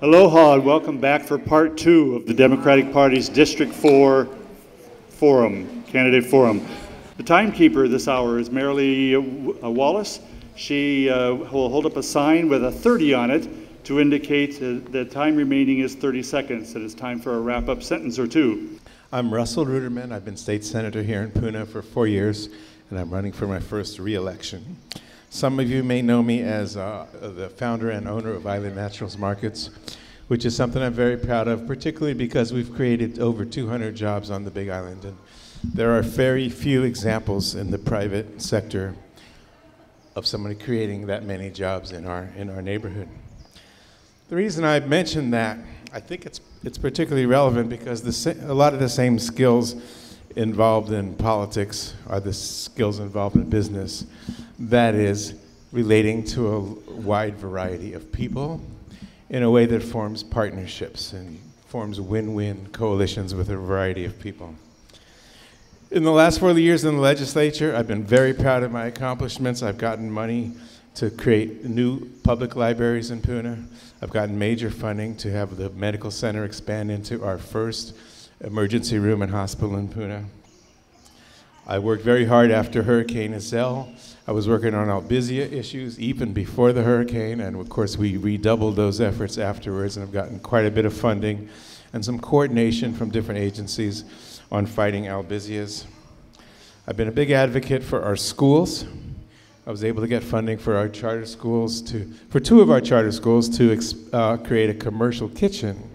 Aloha and welcome back for part 2 of the Democratic Party's District 4 Forum, Candidate Forum. The timekeeper this hour is Marilee Wallace. She will hold up a sign with a 30 on it to indicate the time remaining is 30 seconds. It is time for a wrap-up sentence or two. I'm Russell Ruderman. I've been state senator here in Puna for 4 years, and I'm running for my first re-election. Some of you may know me as the founder and owner of Island Naturals Markets, which is something I'm very proud of, particularly because we've created over 200 jobs on the Big Island. And there are very few examples in the private sector of somebody creating that many jobs in our neighborhood. The reason I mentioned that, I think it's particularly relevant because a lot of the same skills involved in politics are the skills involved in business. That is, relating to a wide variety of people in a way that forms partnerships and forms win-win coalitions with a variety of people. In the last 4 years in the legislature, I've been very proud of my accomplishments. I've gotten money to create new public libraries in Puna. I've gotten major funding to have the medical center expand into our first emergency room and hospital in Puna. I worked very hard after Hurricane Iselle. I was working on Albizia issues even before the hurricane, and of course we redoubled those efforts afterwards, and I've gotten quite a bit of funding and some coordination from different agencies on fighting Albizias. I've been a big advocate for our schools. I was able to get funding for our charter schools for 2 of our charter schools to create a commercial kitchen.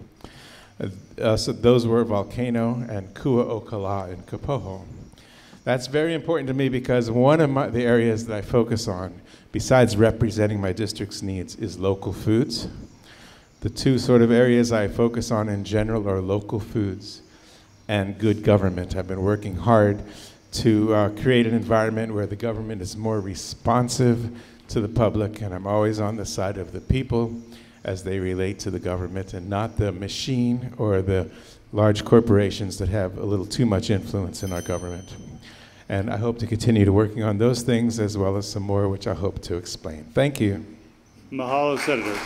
So those were Volcano and Kua'okala in Kapoho. That's very important to me because one of the areas that I focus on, besides representing my district's needs, is local foods. The 2 sort of areas I focus on in general are local foods and good government. I've been working hard to create an environment where the government is more responsive to the public, and I'm always on the side of the people as they relate to the government and not the machine or the large corporations that have a little too much influence in our government. And I hope to continue to working on those things as well as some more, which I hope to explain. Thank you. Mahalo, Senator.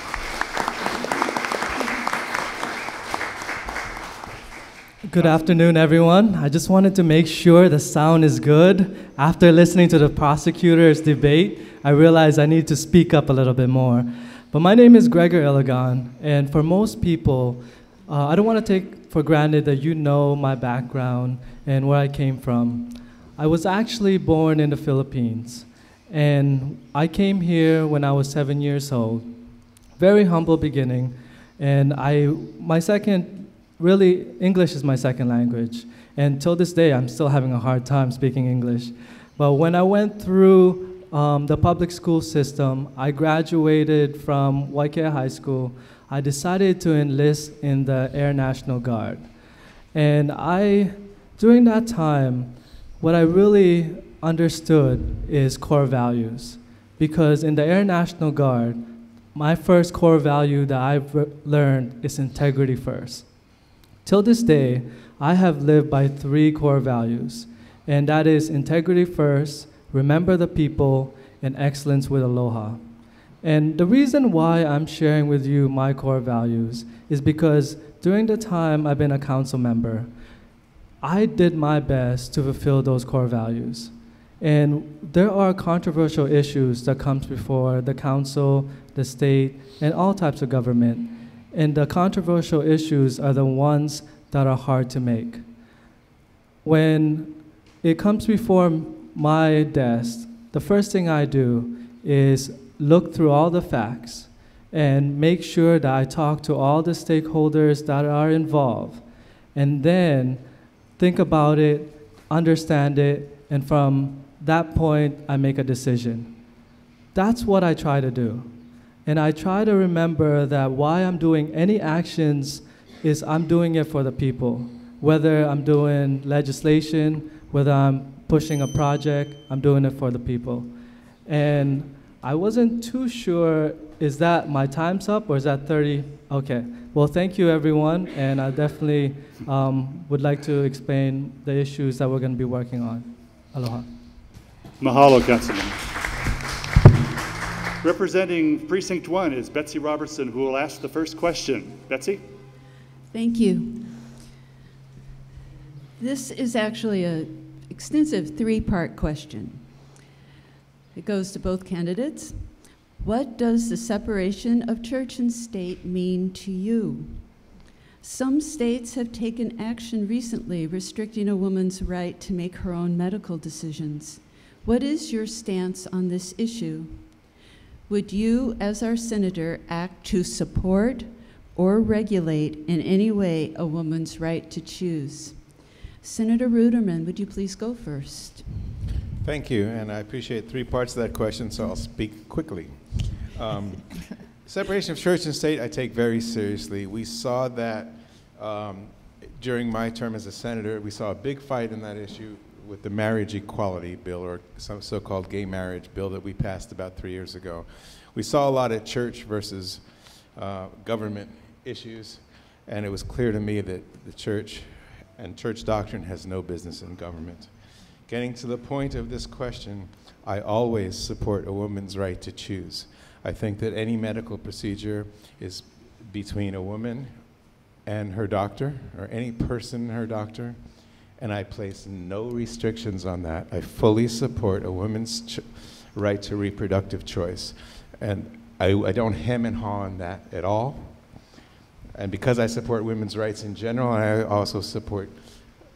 Good afternoon, everyone. I just wanted to make sure the sound is good. After listening to the prosecutor's debate, I realized I need to speak up a little bit more. But my name is Gregor Ilagan, and for most people, I don't want to take for granted that you know my background and where I came from. I was actually born in the Philippines, and I came here when I was 7 years old. Very humble beginning, and English is my second language, and till this day I'm still having a hard time speaking English. But when I went through the public school system, I graduated from Waikea High School. I decided to enlist in the Air National Guard. And during that time, what I really understood is core values. Because in the Air National Guard, my first core value that I've learned is integrity first. Till this day, I have lived by 3 core values, and that is integrity first, remember the people, and excellence with aloha. And the reason why I'm sharing with you my core values is because during the time I've been a council member, I did my best to fulfill those core values. And there are controversial issues that comes before the council, the state, and all types of government. And the controversial issues are the ones that are hard to make. When it comes before my desk, the first thing I do is look through all the facts and make sure that I talk to all the stakeholders that are involved, and then think about it, understand it, and from that point, I make a decision. That's what I try to do. And I try to remember that why I'm doing any actions is I'm doing it for the people. Whether I'm doing legislation, whether I'm pushing a project, I'm doing it for the people. And I wasn't too sure, is that my time's up or is that 30? Okay. Well, thank you, everyone. And I definitely would like to explain the issues that we're going to be working on. Aloha. Mahalo, Councilman. Representing Precinct 1 is Betsy Robertson, who will ask the first question. Betsy? Thank you. This is actually an extensive three-part question. It goes to both candidates. What does the separation of church and state mean to you? Some states have taken action recently restricting a woman's right to make her own medical decisions. What is your stance on this issue? Would you, as our senator, act to support or regulate in any way a woman's right to choose? Senator Ruderman, would you please go first? Thank you, and I appreciate three parts of that question, so I'll speak quickly. Separation of church and state I take very seriously. We saw that during my term as a senator. We saw a big fight in that issue with the marriage equality bill, or some so-called gay marriage bill that we passed about 3 years ago. We saw a lot of church versus government issues, and it was clear to me that the church and church doctrine has no business in government. Getting to the point of this question, I always support a woman's right to choose. I think that any medical procedure is between a woman and her doctor, or any person and her doctor, and I place no restrictions on that. I fully support a woman's right to reproductive choice, and I don't hem and haw on that at all. And because I support women's rights in general, I also support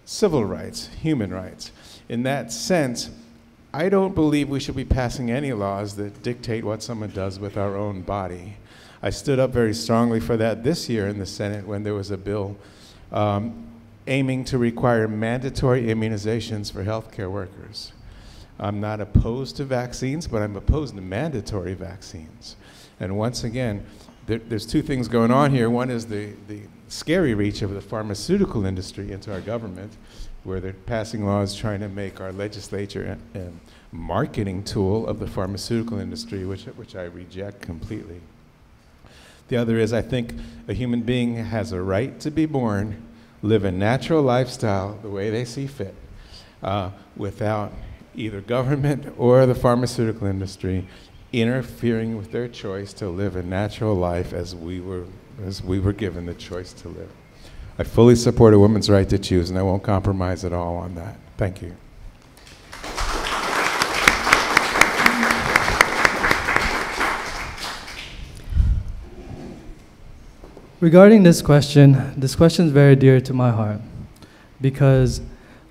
civil rights, human rights. In that sense, I don't believe we should be passing any laws that dictate what someone does with our own body. I stood up very strongly for that this year in the Senate when there was a bill aiming to require mandatory immunizations for healthcare workers. I'm not opposed to vaccines, but I'm opposed to mandatory vaccines. And once again, there's two things going on here. One is the scary reach of the pharmaceutical industry into our government, where they're passing laws trying to make our legislature a marketing tool of the pharmaceutical industry, which I reject completely. The other is, I think a human being has a right to be born, live a natural lifestyle the way they see fit, without either government or the pharmaceutical industry interfering with their choice to live a natural life as we were given the choice to live. I fully support a woman's right to choose, and I won't compromise at all on that. Thank you. Regarding this question is very dear to my heart because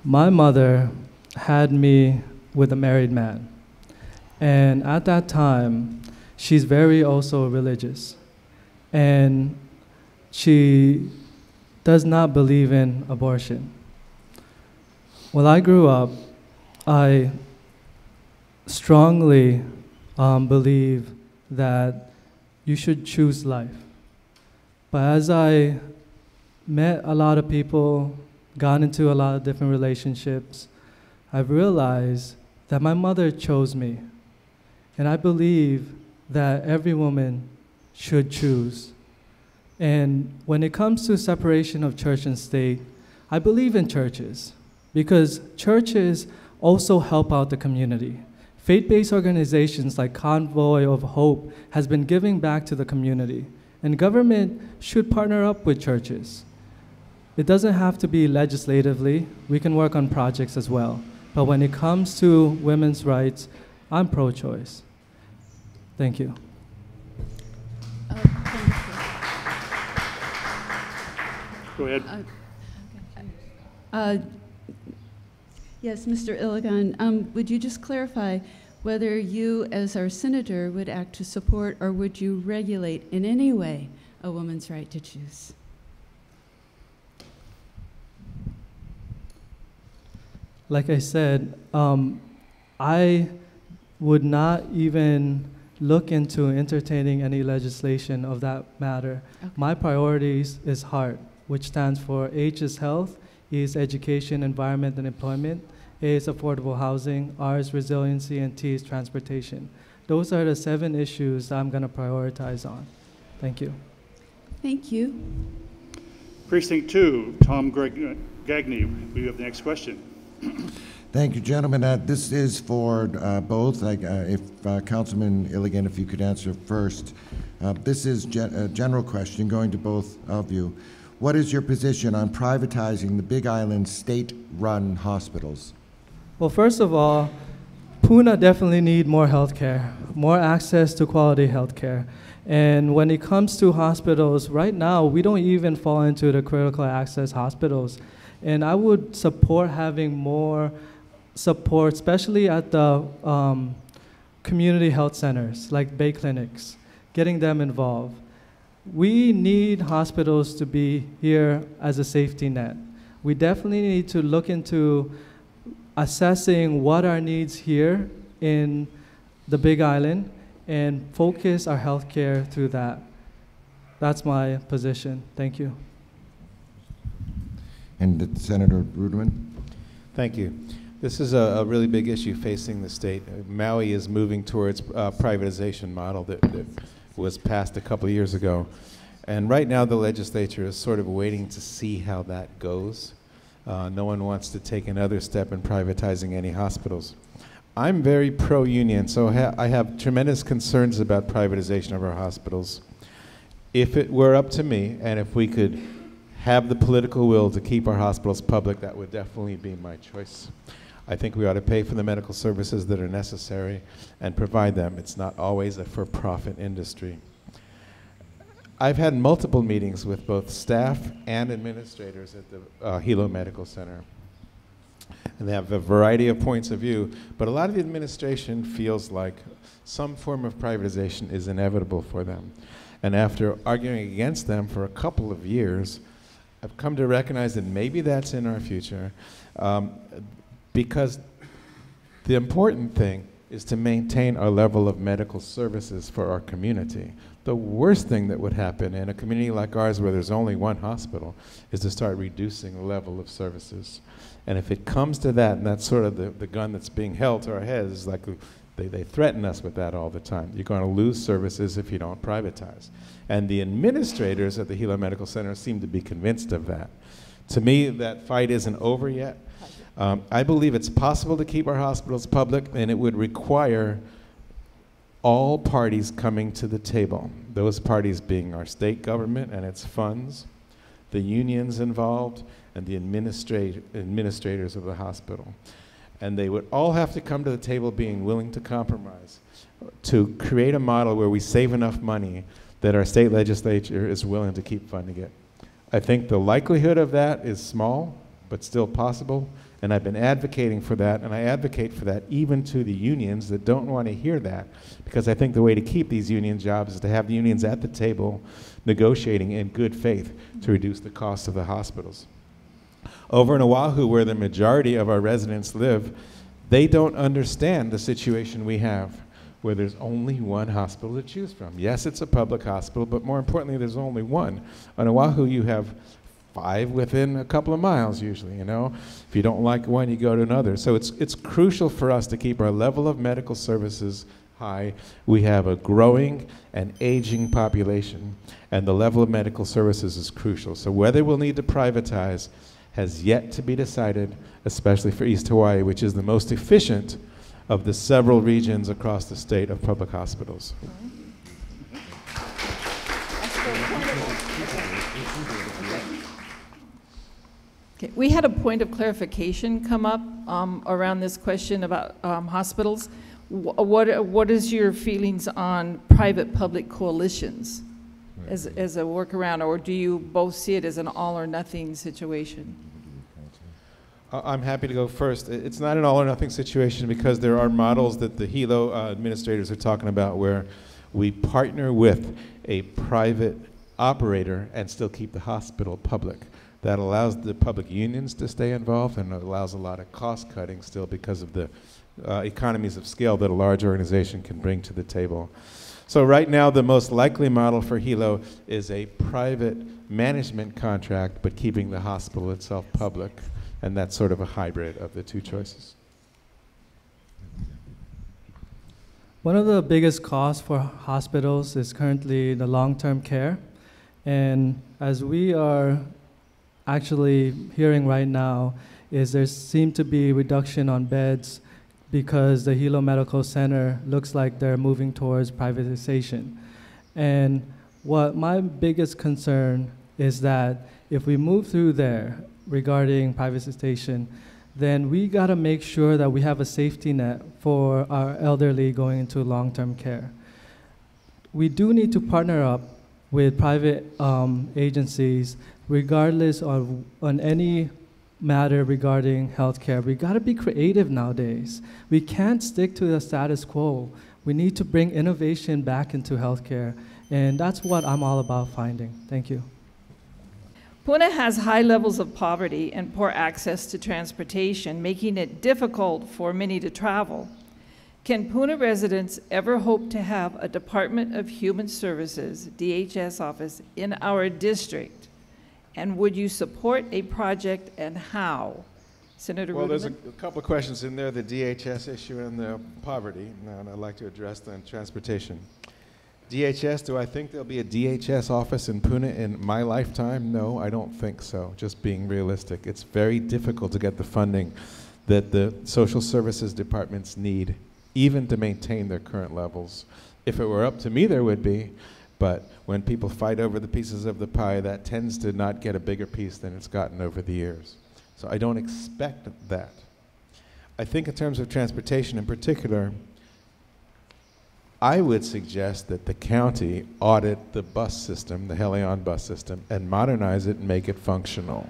my mother had me with a married man. And at that time, she's very also religious. And she does not believe in abortion. When I grew up, I strongly believe that you should choose life. But as I met a lot of people, got into a lot of different relationships, I've realized that my mother chose me. And I believe that every woman should choose. And when it comes to separation of church and state, I believe in churches because churches also help out the community. Faith-based organizations like Convoy of Hope has been giving back to the community. And government should partner up with churches. It doesn't have to be legislatively. We can work on projects as well. But when it comes to women's rights, I'm pro-choice. Thank you. Go ahead. Yes, Mr. Ilagan, would you just clarify whether you, as our senator, would act to support or would you regulate in any way a woman's right to choose? Like I said, I would not even look into entertaining any legislation of that matter. Okay. My priorities is HEART, which stands for H is health, E is education, environment, and employment, A is affordable housing, R is resiliency, and T is transportation. Those are the 7 issues I'm going to prioritize on. Thank you. Thank you. Precinct 2, Tom Gagney, we have the next question. Thank you, gentlemen. This is for both. If Councilman Ilagan, if you could answer first. This is a general question going to both of you. What is your position on privatizing the Big Island state-run hospitals? Well, first of all, Puna definitely need more health care, more access to quality health care. And when it comes to hospitals, right now, we don't even fall into the critical access hospitals. And I would support having more support, especially at the community health centers, like Bay Clinics, getting them involved. We need hospitals to be here as a safety net. We definitely need to look into assessing what our needs here in the Big Island and focus our healthcare through that. That's my position. Thank you. And Senator Ruderman. Thank you. This is a really big issue facing the state. Maui is moving towards a privatization model that was passed a couple of years ago. And right now the legislature is sort of waiting to see how that goes. No one wants to take another step in privatizing any hospitals. I'm very pro-union, so I have tremendous concerns about privatization of our hospitals. If it were up to me, and if we could have the political will to keep our hospitals public, that would definitely be my choice. I think we ought to pay for the medical services that are necessary and provide them. It's not always a for-profit industry. I've had multiple meetings with both staff and administrators at the Hilo Medical Center. And they have a variety of points of view, but a lot of the administration feels like some form of privatization is inevitable for them. And after arguing against them for a couple of years, I've come to recognize that maybe that's in our future, because the important thing is to maintain our level of medical services for our community. The worst thing that would happen in a community like ours where there's only one hospital is to start reducing the level of services. And if it comes to that, and that's sort of the gun that's being held to our heads, is like they threaten us with that all the time. You're going to lose services if you don't privatize. And the administrators at the Hilo Medical Center seem to be convinced of that. To me, that fight isn't over yet. I believe it's possible to keep our hospitals public, and it would require all parties coming to the table. Those parties being our state government and its funds, the unions involved, and the administrators of the hospital. And they would all have to come to the table being willing to compromise to create a model where we save enough money that our state legislature is willing to keep funding it. I think the likelihood of that is small, but still possible. And I've been advocating for that, and I advocate for that even to the unions that don't want to hear that, because I think the way to keep these union jobs is to have the unions at the table negotiating in good faith to reduce the cost of the hospitals. Over in Oahu, where the majority of our residents live, they don't understand the situation we have, where there's only one hospital to choose from. Yes, it's a public hospital, but more importantly, there's only one. On Oahu, you have 5 within a couple of miles usually, you know. If you don't like one, you go to another. So it's crucial for us to keep our level of medical services high. We have a growing and aging population, and the level of medical services is crucial. So whether we'll need to privatize has yet to be decided, especially for East Hawaii, which is the most efficient of the several regions across the state of public hospitals. Okay. We had a point of clarification come up around this question about hospitals. What is your feelings on private-public coalitions as a workaround, or do you both see it as an all-or-nothing situation? I'm happy to go first. It's not an all-or-nothing situation because there are models that the Hilo administrators are talking about where we partner with a private operator and still keep the hospital public. That allows the public unions to stay involved, and it allows a lot of cost cutting still because of the economies of scale that a large organization can bring to the table. So right now, the most likely model for Hilo is a private management contract, but keeping the hospital itself public. And that's sort of a hybrid of the two choices. One of the biggest costs for hospitals is currently the long-term care. And as we are actually hearing right now is there seem to be reduction on beds because the Hilo Medical Center looks like they're moving towards privatization. And what my biggest concern is that if we move through there regarding privatization, then we gotta make sure that we have a safety net for our elderly going into long-term care. We do need to partner up with private agencies regardless of on any matter regarding healthcare. We gotta be creative nowadays. We can't stick to the status quo. We need to bring innovation back into healthcare, and that's what I'm all about finding. Thank you. Puna has high levels of poverty and poor access to transportation, making it difficult for many to travel. Can Puna residents ever hope to have a Department of Human Services, DHS office, in our district? And would you support a project, and how? Senator Well, there's a Ruderman? couple of questions in there, the DHS issue and the poverty, and I'd like to address the transportation. DHS, do I think there'll be a DHS office in Puna in my lifetime? No, I don't think so, just being realistic. It's very difficult to get the funding that the social services departments need, even to maintain their current levels. If it were up to me, there would be, but when people fight over the pieces of the pie, that tends to not get a bigger piece than it's gotten over the years. So I don't expect that. I think in terms of transportation in particular, I would suggest that the county audit the bus system, the Helion bus system, and modernize it and make it functional.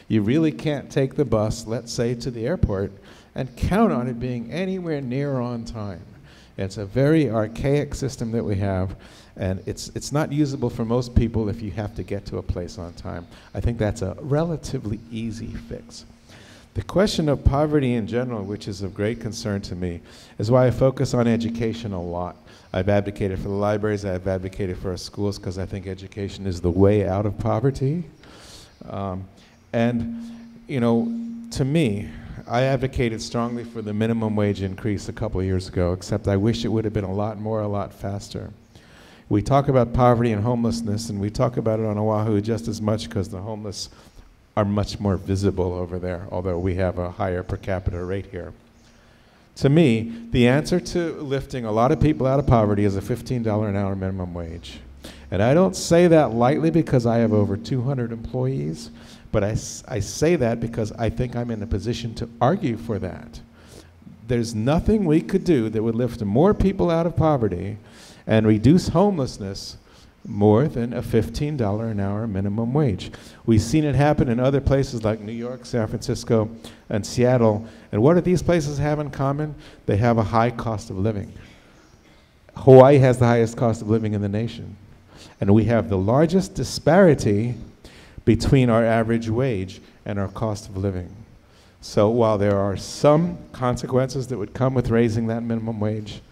You really can't take the bus, let's say, to the airport and count on it being anywhere near on time. It's a very archaic system that we have, and it's not usable for most people if you have to get to a place on time. I think that's a relatively easy fix. The question of poverty in general, which is of great concern to me, is why I focus on education a lot. I've advocated for the libraries, I've advocated for our schools, because I think education is the way out of poverty. And, you know, to me, I advocated strongly for the minimum wage increase a couple of years ago, except I wish it would have been a lot more, a lot faster. We talk about poverty and homelessness, and we talk about it on Oahu just as much because the homeless are much more visible over there, although we have a higher per capita rate here. To me, the answer to lifting a lot of people out of poverty is a $15 an hour minimum wage. And I don't say that lightly because I have over 200 employees, but I say that because I think I'm in a position to argue for that. There's nothing we could do that would lift more people out of poverty and reduce homelessness more than a $15 an hour minimum wage. We've seen it happen in other places like New York, San Francisco, and Seattle. And what do these places have in common? They have a high cost of living. Hawaii has the highest cost of living in the nation. And we have the largest disparity between our average wage and our cost of living. So while there are some consequences that would come with raising that minimum wage,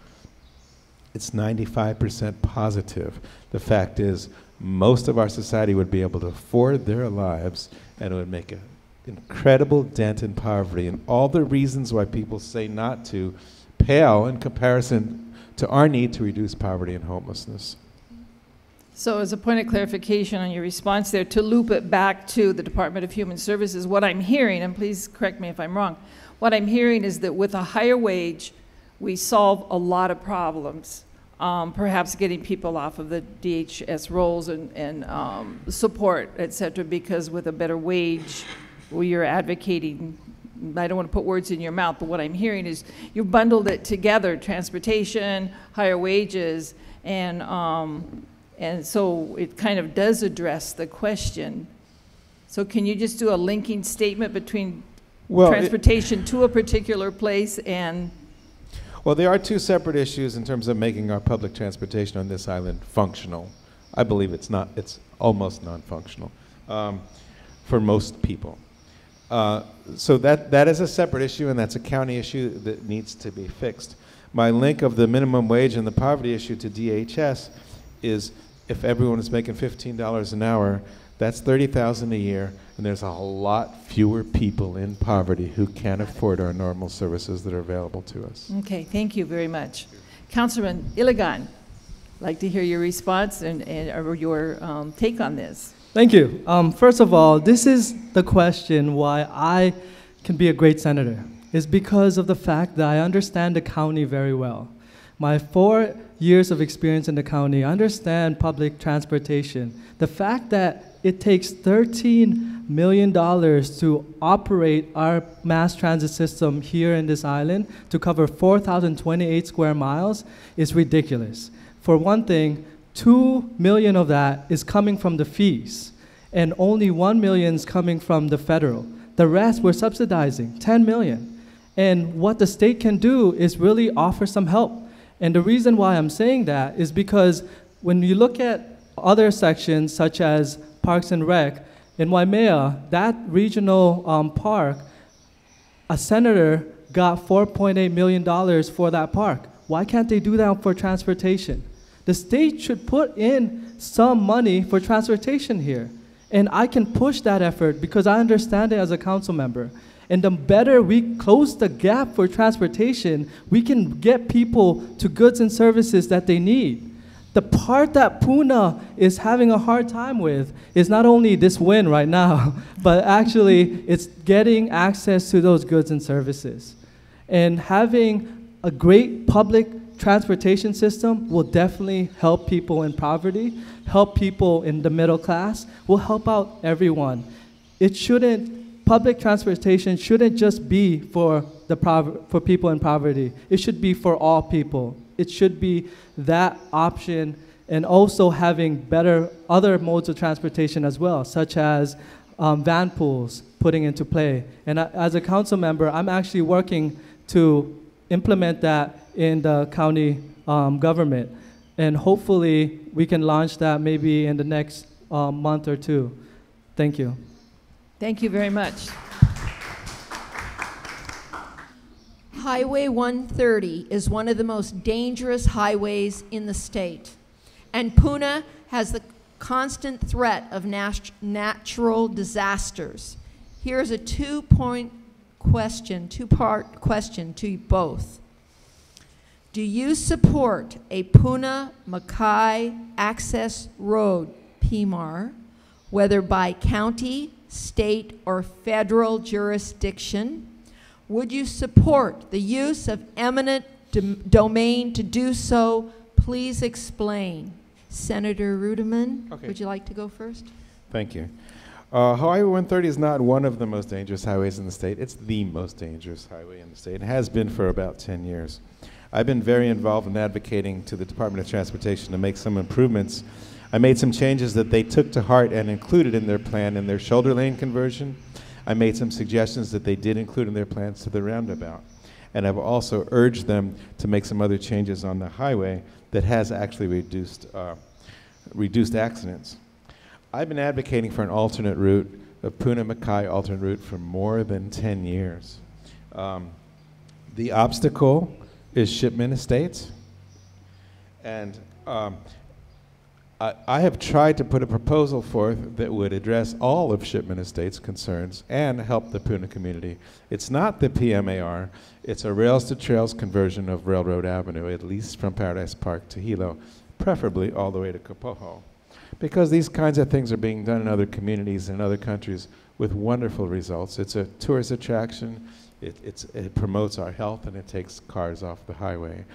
it's 95% positive. The fact is, most of our society would be able to afford their lives, and it would make an incredible dent in poverty. And all the reasons why people say not to pale in comparison to our need to reduce poverty and homelessness. So as a point of clarification on your response there, to loop it back to the Department of Human Services, what I'm hearing, and please correct me if I'm wrong, what I'm hearing is that with a higher wage, we solve a lot of problems, perhaps getting people off of the DHS rolls and support, et cetera, because with a better wage, you're advocating, I don't want to put words in your mouth, but what I'm hearing is you bundled it together, transportation, higher wages, and so it kind of does address the question. So can you just do a linking statement between transportation to a particular place and... Well, there are two separate issues in terms of making our public transportation on this island functional. I believe it's almost non-functional for most people. So that is a separate issue, and that's a county issue that needs to be fixed. My link of the minimum wage and the poverty issue to DHS is if everyone is making $15 an hour, that's $30,000 a year, and there's a lot fewer people in poverty who can't afford our normal services that are available to us. Okay, thank you very much. Councilman Ilagan. like to hear your response or your take on this. Thank you. First of all, this is the question why I can be a great senator, is because of the fact that I understand the county very well. My 4 years of experience in the county, I understand public transportation. The fact that it takes $13 million to operate our mass transit system here in this island to cover 4,028 square miles is ridiculous. For one thing, 2 million of that is coming from the fees, and only 1 million is coming from the federal. The rest we're subsidizing, 10 million. And what the state can do is really offer some help. And the reason why I'm saying that is because when you look at other sections, such as Parks and Rec, in Waimea, that regional park, a senator got $4.8 million for that park. Why can't they do that for transportation? The state should put in some money for transportation here. And I can push that effort because I understand it as a council member. And the better we close the gap for transportation, we can get people to goods and services that they need. The part that Puna is having a hard time with is not only this win right now, but actually it's getting access to those goods and services. And having a great public transportation system will definitely help people in poverty, help people in the middle class, will help out everyone. Public transportation shouldn't just be for people in poverty. It should be for all people. It should be that option, and also having better other modes of transportation as well, such as van pools putting into play. And as a council member, I'm actually working to implement that in the county government. And hopefully we can launch that maybe in the next month or two. Thank you. Thank you very much. Highway 130 is one of the most dangerous highways in the state, and Puna has the constant threat of natural disasters. Here's a two-part question to you both. Do you support a Puna-Mackay Access Road, PMAR, whether by county, state, or federal jurisdiction? Would you support the use of eminent domain to do so? Please explain. Senator Ruderman, Okay. Would you like to go first? Thank you. Highway 130 is not one of the most dangerous highways in the state. It's the most dangerous highway in the state. It has been for about 10 years. I've been very involved in advocating to the Department of Transportation to make some improvements. I made some changes that they took to heart and included in their plan in their shoulder lane conversion. I made some suggestions that they did include in their plans to the roundabout. And I've also urged them to make some other changes on the highway that has actually reduced accidents. I've been advocating for an alternate route, a Puna-Mackay alternate route, for more than 10 years. The obstacle is Shipman Estates. And I have tried to put a proposal forth that would address all of Shipman Estates' concerns and help the Puna community. It's not the PMAR, it's a rails to trails conversion of Railroad Avenue, at least from Paradise Park to Hilo, preferably all the way to Kapoho. Because these kinds of things are being done in other communities and other countries with wonderful results. It's a tourist attraction, it promotes our health, and it takes cars off the highway.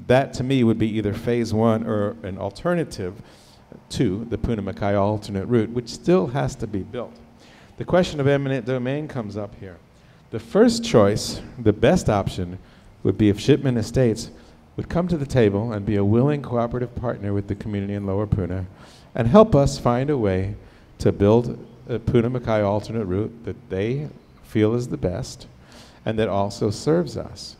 That to me would be either phase one or an alternative to the Puna-Mackay alternate route, which still has to be built. The question of eminent domain comes up here. The first choice, the best option, would be if Shipman Estates would come to the table and be a willing cooperative partner with the community in Lower Puna and help us find a way to build a Puna-Mackay alternate route that they feel is the best and that also serves us.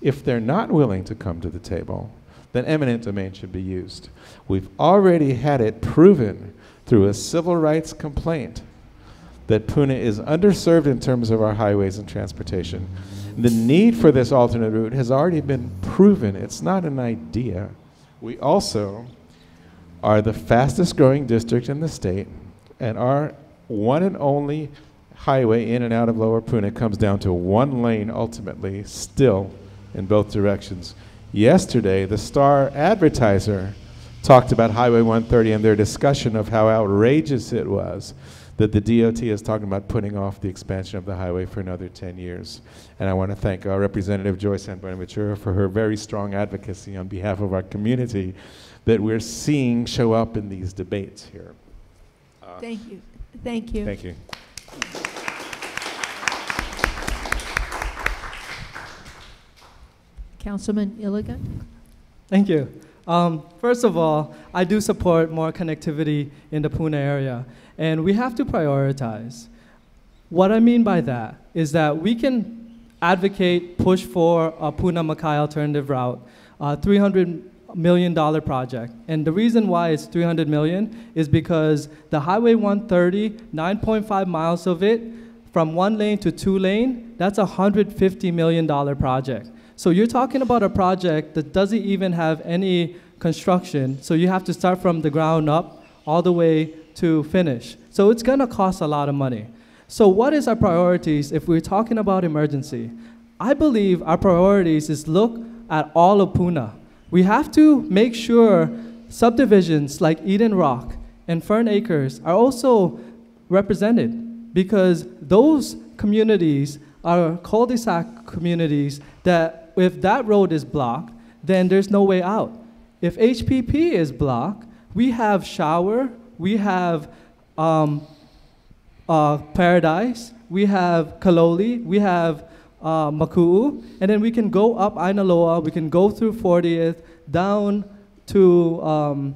If they're not willing to come to the table, then eminent domain should be used. We've already had it proven through a civil rights complaint that Puna is underserved in terms of our highways and transportation. The need for this alternate route has already been proven. It's not an idea. We also are the fastest growing district in the state, and our one and only highway in and out of Lower Puna comes down to one lane ultimately, still in both directions. Yesterday, the Star Advertiser talked about Highway 130 and their discussion of how outrageous it was that the DOT is talking about putting off the expansion of the highway for another 10 years. And I want to thank our Representative Joyce Ann Buenaventura for her very strong advocacy on behalf of our community that we're seeing show up in these debates here. Thank you. Thank you. Thank you. Councilman Ilagan? Thank you. First of all, I do support more connectivity in the Puna area, and we have to prioritize. What I mean by that is that we can advocate, push for a Puna-Mackay alternative route, $300 million project. And the reason why it's $300 million is because the Highway 130, 9.5 miles of it, from 1 lane to 2 lane, that's a $150 million project. So you're talking about a project that doesn't even have any construction, so you have to start from the ground up all the way to finish. So it's gonna cost a lot of money. So what is our priorities if we're talking about emergency? I believe our priorities is look at all of Puna. We have to make sure subdivisions like Eden Rock and Fern Acres are also represented, because those communities are cul-de-sac communities that if that road is blocked, then there's no way out. If HPP is blocked, we have Shower, we have Paradise, we have Kaloli, we have Maku'u, and then we can go up Ainaloa, we can go through 40th, down to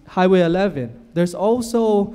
Highway 11. There's also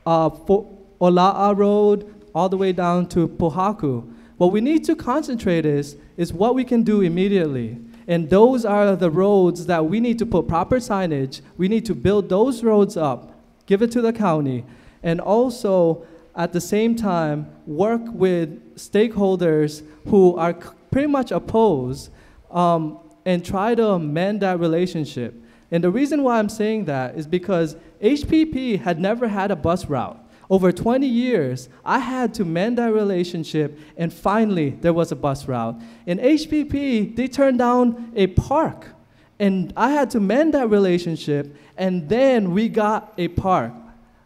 Ola'a Road, all the way down to Pohaku. What we need to concentrate is what we can do immediately. And those are the roads that we need to put proper signage. We need to build those roads up, give it to the county, and also at the same time work with stakeholders who are pretty much opposed and try to mend that relationship. And the reason why I'm saying that is because HPP had never had a bus route. Over 20 years, I had to mend that relationship, and finally, there was a bus route. In HPP, they turned down a park, and I had to mend that relationship, and then we got a park.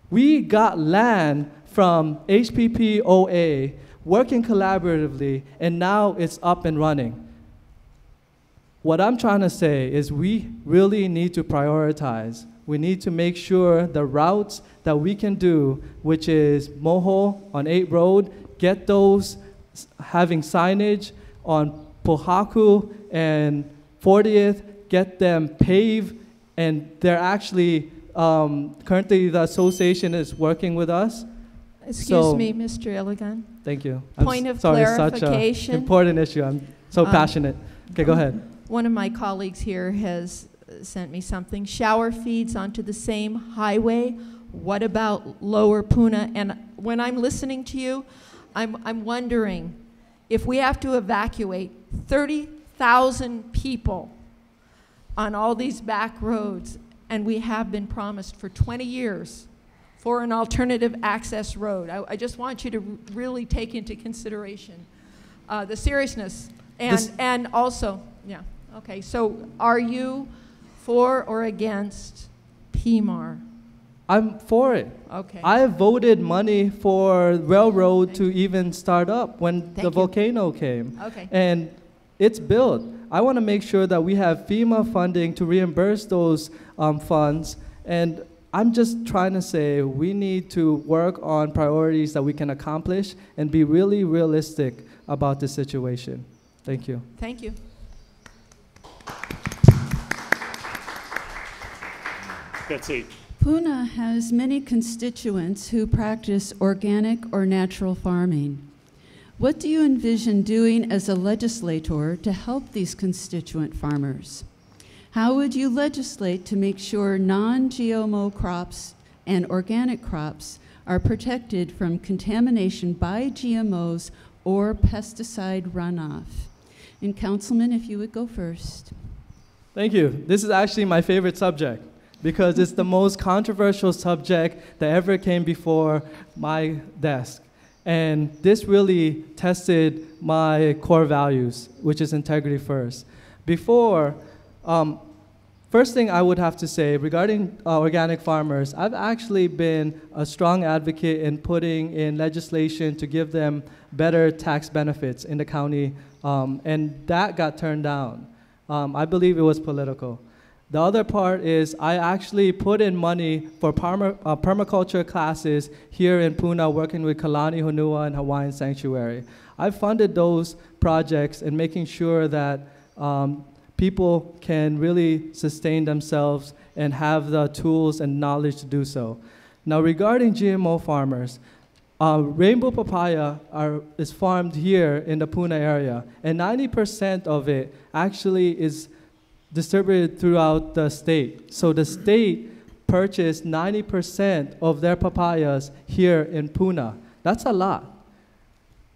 We got land from HPP OA, working collaboratively, and now it's up and running. What I'm trying to say is we really need to prioritize. We need to make sure the routes that we can do, which is Moho on 8 Road, get those having signage on Pohaku and 40th, get them paved, and they're actually, currently the association is working with us. Excuse me, Mr. Ilagan. Thank you. Point of clarification. Such an important issue. I'm so passionate. Okay, go ahead. One of my colleagues here has sent me something. Shower feeds onto the same highway. What about Lower Puna? And when I'm listening to you, I'm wondering if we have to evacuate 30,000 people on all these back roads, and we have been promised for 20 years for an alternative access road. I just want you to really take into consideration the seriousness. And also, yeah, okay, so are you for or against PMAR? I'm for it. Okay. I voted money for railroad to even start up when the volcano came. Okay. And it's built. I want to make sure that we have FEMA funding to reimburse those funds. And I'm just trying to say we need to work on priorities that we can accomplish and be really realistic about the situation. Thank you. Thank you. Betsy. Puna has many constituents who practice organic or natural farming. What do you envision doing as a legislator to help these constituent farmers? How would you legislate to make sure non-GMO crops and organic crops are protected from contamination by GMOs or pesticide runoff? And Councilman, if you would go first. Thank you. This is actually my favorite subject, because it's the most controversial subject that ever came before my desk. And this really tested my core values, which is integrity first. Before, first thing I would have to say regarding organic farmers, I've actually been a strong advocate in putting in legislation to give them better tax benefits in the county, and that got turned down. I believe it was political. The other part is I actually put in money for permaculture classes here in Puna, working with Kalani Honua and Hawaiian Sanctuary. I funded those projects and making sure that people can really sustain themselves and have the tools and knowledge to do so. Now, regarding GMO farmers, rainbow papaya is farmed here in the Puna area, and 90% of it actually is distributed throughout the state. So the state purchased 90% of their papayas here in Puna. That's a lot.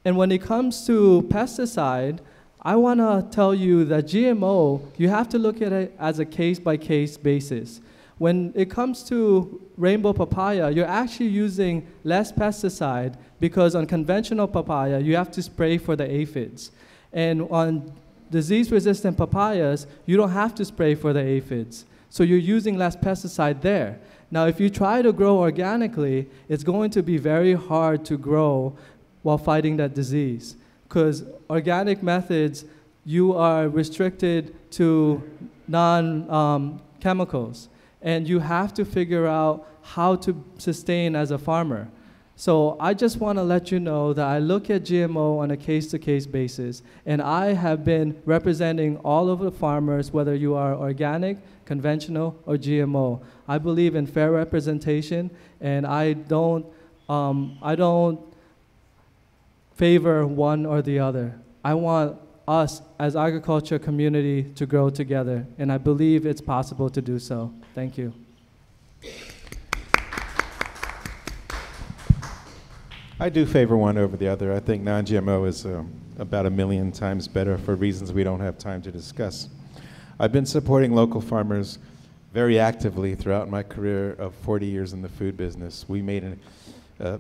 And when it comes to pesticide, I want to tell you that GMO, you have to look at it as a case-by-case basis. When it comes to rainbow papaya, you're actually using less pesticide because on conventional papaya, you have to spray for the aphids. And on disease-resistant papayas, you don't have to spray for the aphids. So you're using less pesticide there. Now, if you try to grow organically, it's going to be very hard to grow while fighting that disease. Because organic methods, you are restricted to non-chemicals. And you have to figure out how to sustain as a farmer. So I just want to let you know that I look at GMO on a case-to-case basis, and I have been representing all of the farmers, whether you are organic, conventional, or GMO. I believe in fair representation, and I don't favor one or the other. I want us as agriculture community to grow together, and I believe it's possible to do so. Thank you. I do favor one over the other. I think non-GMO is about 1 million times better for reasons we don't have time to discuss. I've been supporting local farmers very actively throughout my career of 40 years in the food business. We made a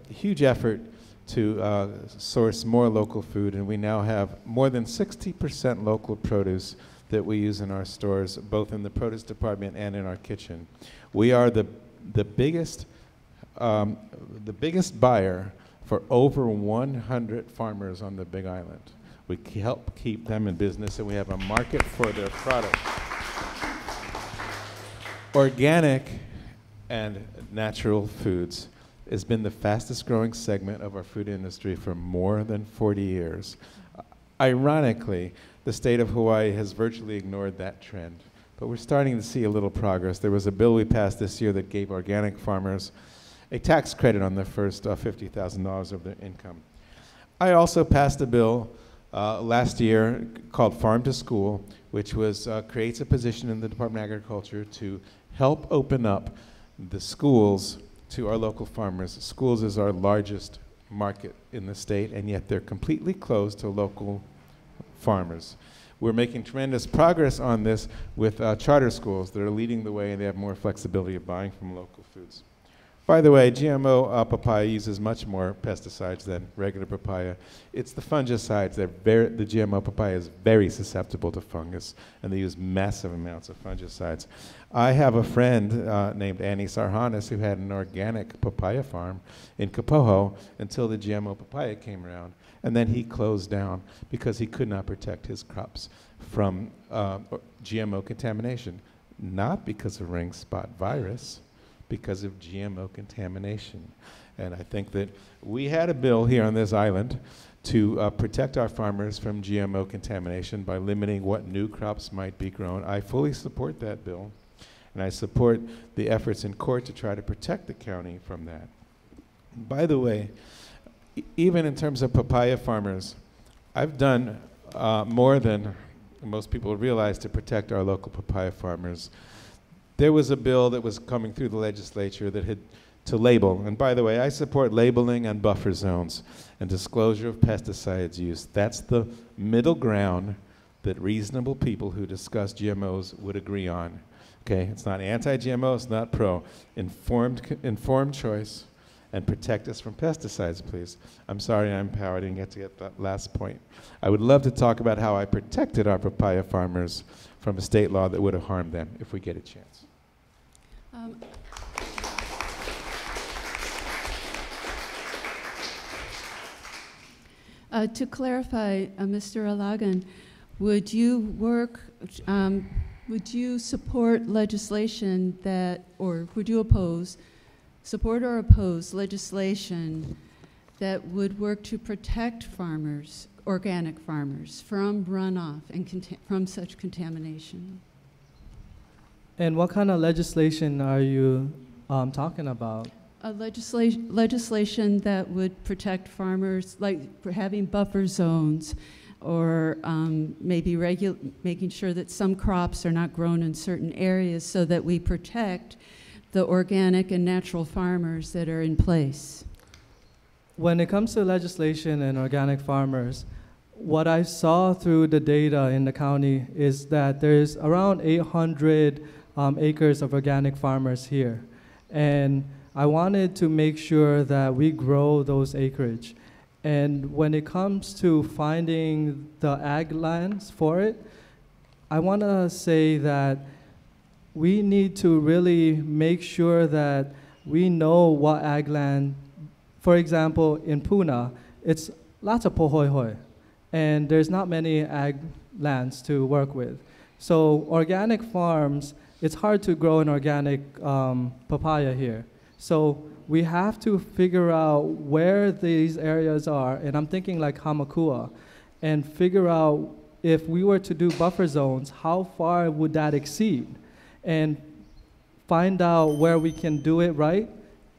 huge effort to source more local food, and we now have more than 60% local produce that we use in our stores, both in the produce department and in our kitchen. We are the biggest buyer for over 100 farmers on the Big Island. We help keep them in business, and we have a market for their product. Organic and natural foods has been the fastest growing segment of our food industry for more than 40 years. Ironically, the state of Hawaii has virtually ignored that trend, but we're starting to see a little progress. There was a bill we passed this year that gave organic farmers a tax credit on their first $50,000 of their income. I also passed a bill last year called Farm to School, which creates a position in the Department of Agriculture to help open up the schools to our local farmers. Schools is our largest market in the state, and yet they're completely closed to local farmers. We're making tremendous progress on this with charter schools that are leading the way, and they have more flexibility of buying from local foods. By the way, GMO papaya uses much more pesticides than regular papaya. It's the fungicides that the GMO papaya is very susceptible to fungus, and they use massive amounts of fungicides. I have a friend named Annie Sarhanis who had an organic papaya farm in Kapoho until the GMO papaya came around, and then he closed down because he could not protect his crops from GMO contamination, not because of ring spot virus, because of GMO contamination. And I think that we had a bill here on this island to protect our farmers from GMO contamination by limiting what new crops might be grown. I fully support that bill, and I support the efforts in court to try to protect the county from that. By the way, even in terms of papaya farmers, I've done more than most people realize to protect our local papaya farmers. There was a bill that was coming through the legislature that had to label, and by the way, I support labeling and buffer zones and disclosure of pesticides use. That's the middle ground that reasonable people who discuss GMOs would agree on. Okay, it's not anti-GMO, it's not pro. Informed choice and protect us from pesticides, please. I'm sorry I'm power, I didn't get to get that last point. I would love to talk about how I protected our papaya farmers from a state law that would have harmed them if we get a chance. To clarify, Mr. Ilagan, would you would you support legislation that, or would you support or oppose legislation that would work to protect farmers, organic farmers, from runoff and from such contamination? And what kind of legislation are you talking about? A legislation that would protect farmers, like for having buffer zones, or maybe making sure that some crops are not grown in certain areas so that we protect the organic and natural farmers that are in place. When it comes to legislation and organic farmers, what I saw through the data in the county is that there's around 800 acres of organic farmers here. And I wanted to make sure that we grow those acreage. And when it comes to finding the ag lands for it, I want to say that we need to really make sure that we know what ag land. For example, in Puna, it's lots of pohoihoi, and there's not many ag lands to work with. So organic farms, it's hard to grow an organic papaya here. So we have to figure out where these areas are, and I'm thinking like Hamakua, and figure out if we were to do buffer zones, how far would that exceed? And find out where we can do it right,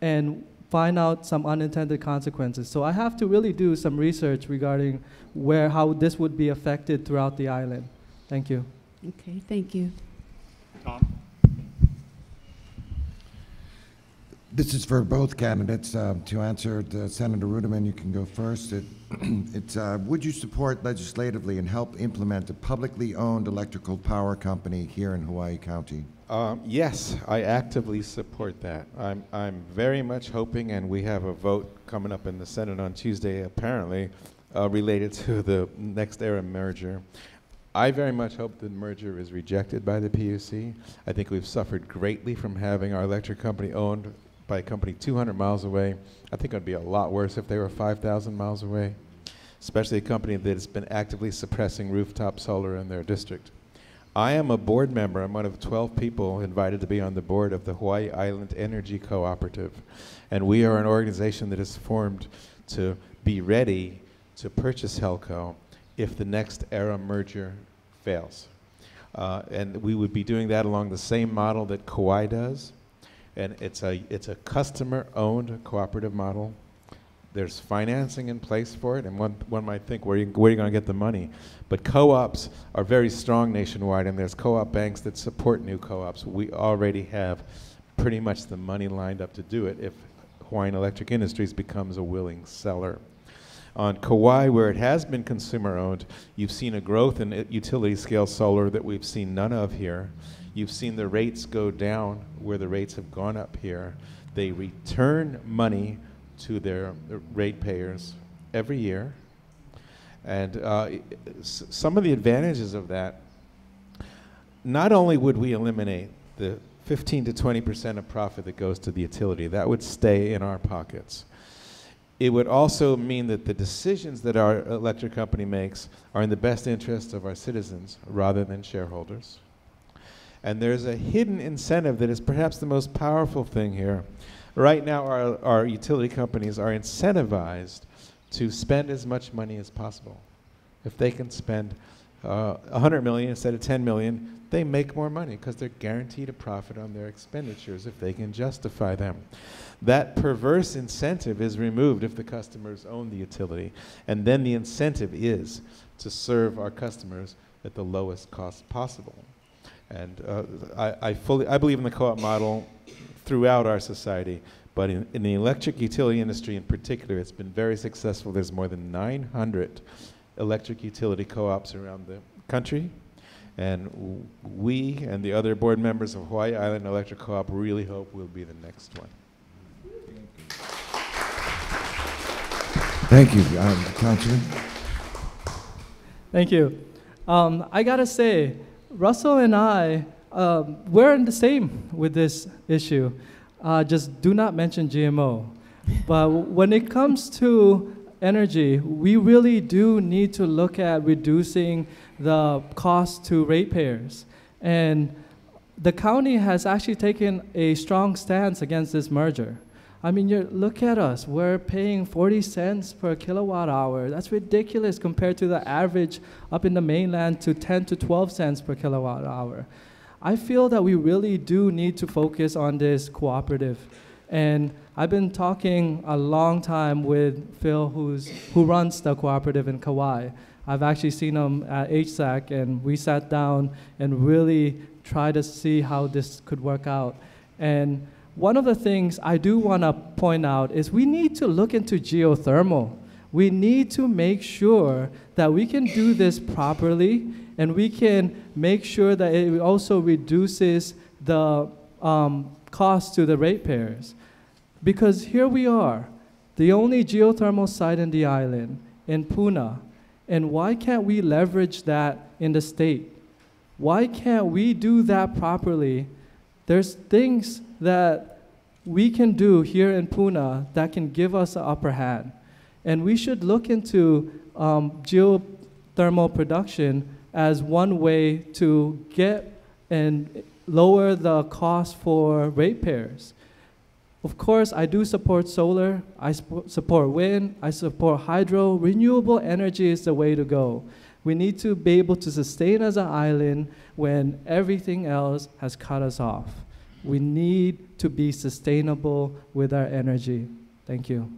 and find out some unintended consequences. So I have to really do some research regarding how this would be affected throughout the island. Thank you. Okay, thank you. Tom? This is for both candidates. To answer Senator Ruderman, you can go first. Would you support legislatively and help implement a publicly owned electrical power company here in Hawaii County? Yes, I actively support that. I'm very much hoping, and we have a vote coming up in the Senate on Tuesday, apparently, related to the next era merger. I very much hope the merger is rejected by the PUC. I think we've suffered greatly from having our electric company owned by a company 200 miles away. I think it would be a lot worse if they were 5,000 miles away, especially a company that has been actively suppressing rooftop solar in their district. I am a board member. I'm one of 12 people invited to be on the board of the Hawaii Island Energy Cooperative. And we are an organization that is formed to be ready to purchase Helco if the next era merger fails. And we would be doing that along the same model that Kauai does. And it's a customer-owned cooperative model. There's financing in place for it, and one might think, where are you going to get the money? But co-ops are very strong nationwide, and there's co-op banks that support new co-ops. We already have pretty much the money lined up to do it if Hawaiian Electric Industries becomes a willing seller. On Kauai, where it has been consumer-owned, you've seen a growth in utility-scale solar that we've seen none of here. You've seen the rates go down where the rates have gone up here. They return money to their ratepayers every year. And some of the advantages of that, not only would we eliminate the 15 to 20% of profit that goes to the utility, that would stay in our pockets. It would also mean that the decisions that our electric company makes are in the best interest of our citizens rather than shareholders. And there's a hidden incentive that is perhaps the most powerful thing here. Right now, our utility companies are incentivized to spend as much money as possible. If they can spend $100 million instead of $10 million, they make more money because they're guaranteed a profit on their expenditures if they can justify them. That perverse incentive is removed if the customers own the utility, and then the incentive is to serve our customers at the lowest cost possible. And I believe in the co-op model throughout our society, but in the electric utility industry in particular, it's been very successful. There's more than 900 electric utility co-ops around the country, and we and the other board members of Hawaii Island Electric Co-op really hope we'll be the next one. Thank you, Councilman. Thank you. I gotta say, Russell and I, we're in the same with this issue. Just do not mention GMO. But when it comes to energy, we really do need to look at reducing the cost to ratepayers. And the county has actually taken a strong stance against this merger. I mean, look at us. We're paying 40 cents per kilowatt hour. That's ridiculous compared to the average up in the mainland to 10 to 12 cents per kilowatt hour. I feel that we really do need to focus on this cooperative. And I've been talking a long time with Phil, who runs the cooperative in Kauai. I've actually seen him at HSAC, and we sat down and really tried to see how this could work out. And one of the things I do want to point out is we need to look into geothermal. We need to make sure that we can do this properly, and we can make sure that it also reduces the cost to the ratepayers. Because here we are, the only geothermal site in the island, in Puna, and why can't we leverage that in the state? Why can't we do that properly? There's things that we can do here in Puna that can give us an upper hand. And we should look into geothermal production as one way to get and lower the cost for ratepayers. Of course, I do support solar, I support wind, I support hydro. Renewable energy is the way to go. We need to be able to sustain as an island when everything else has cut us off. We need to be sustainable with our energy. Thank you.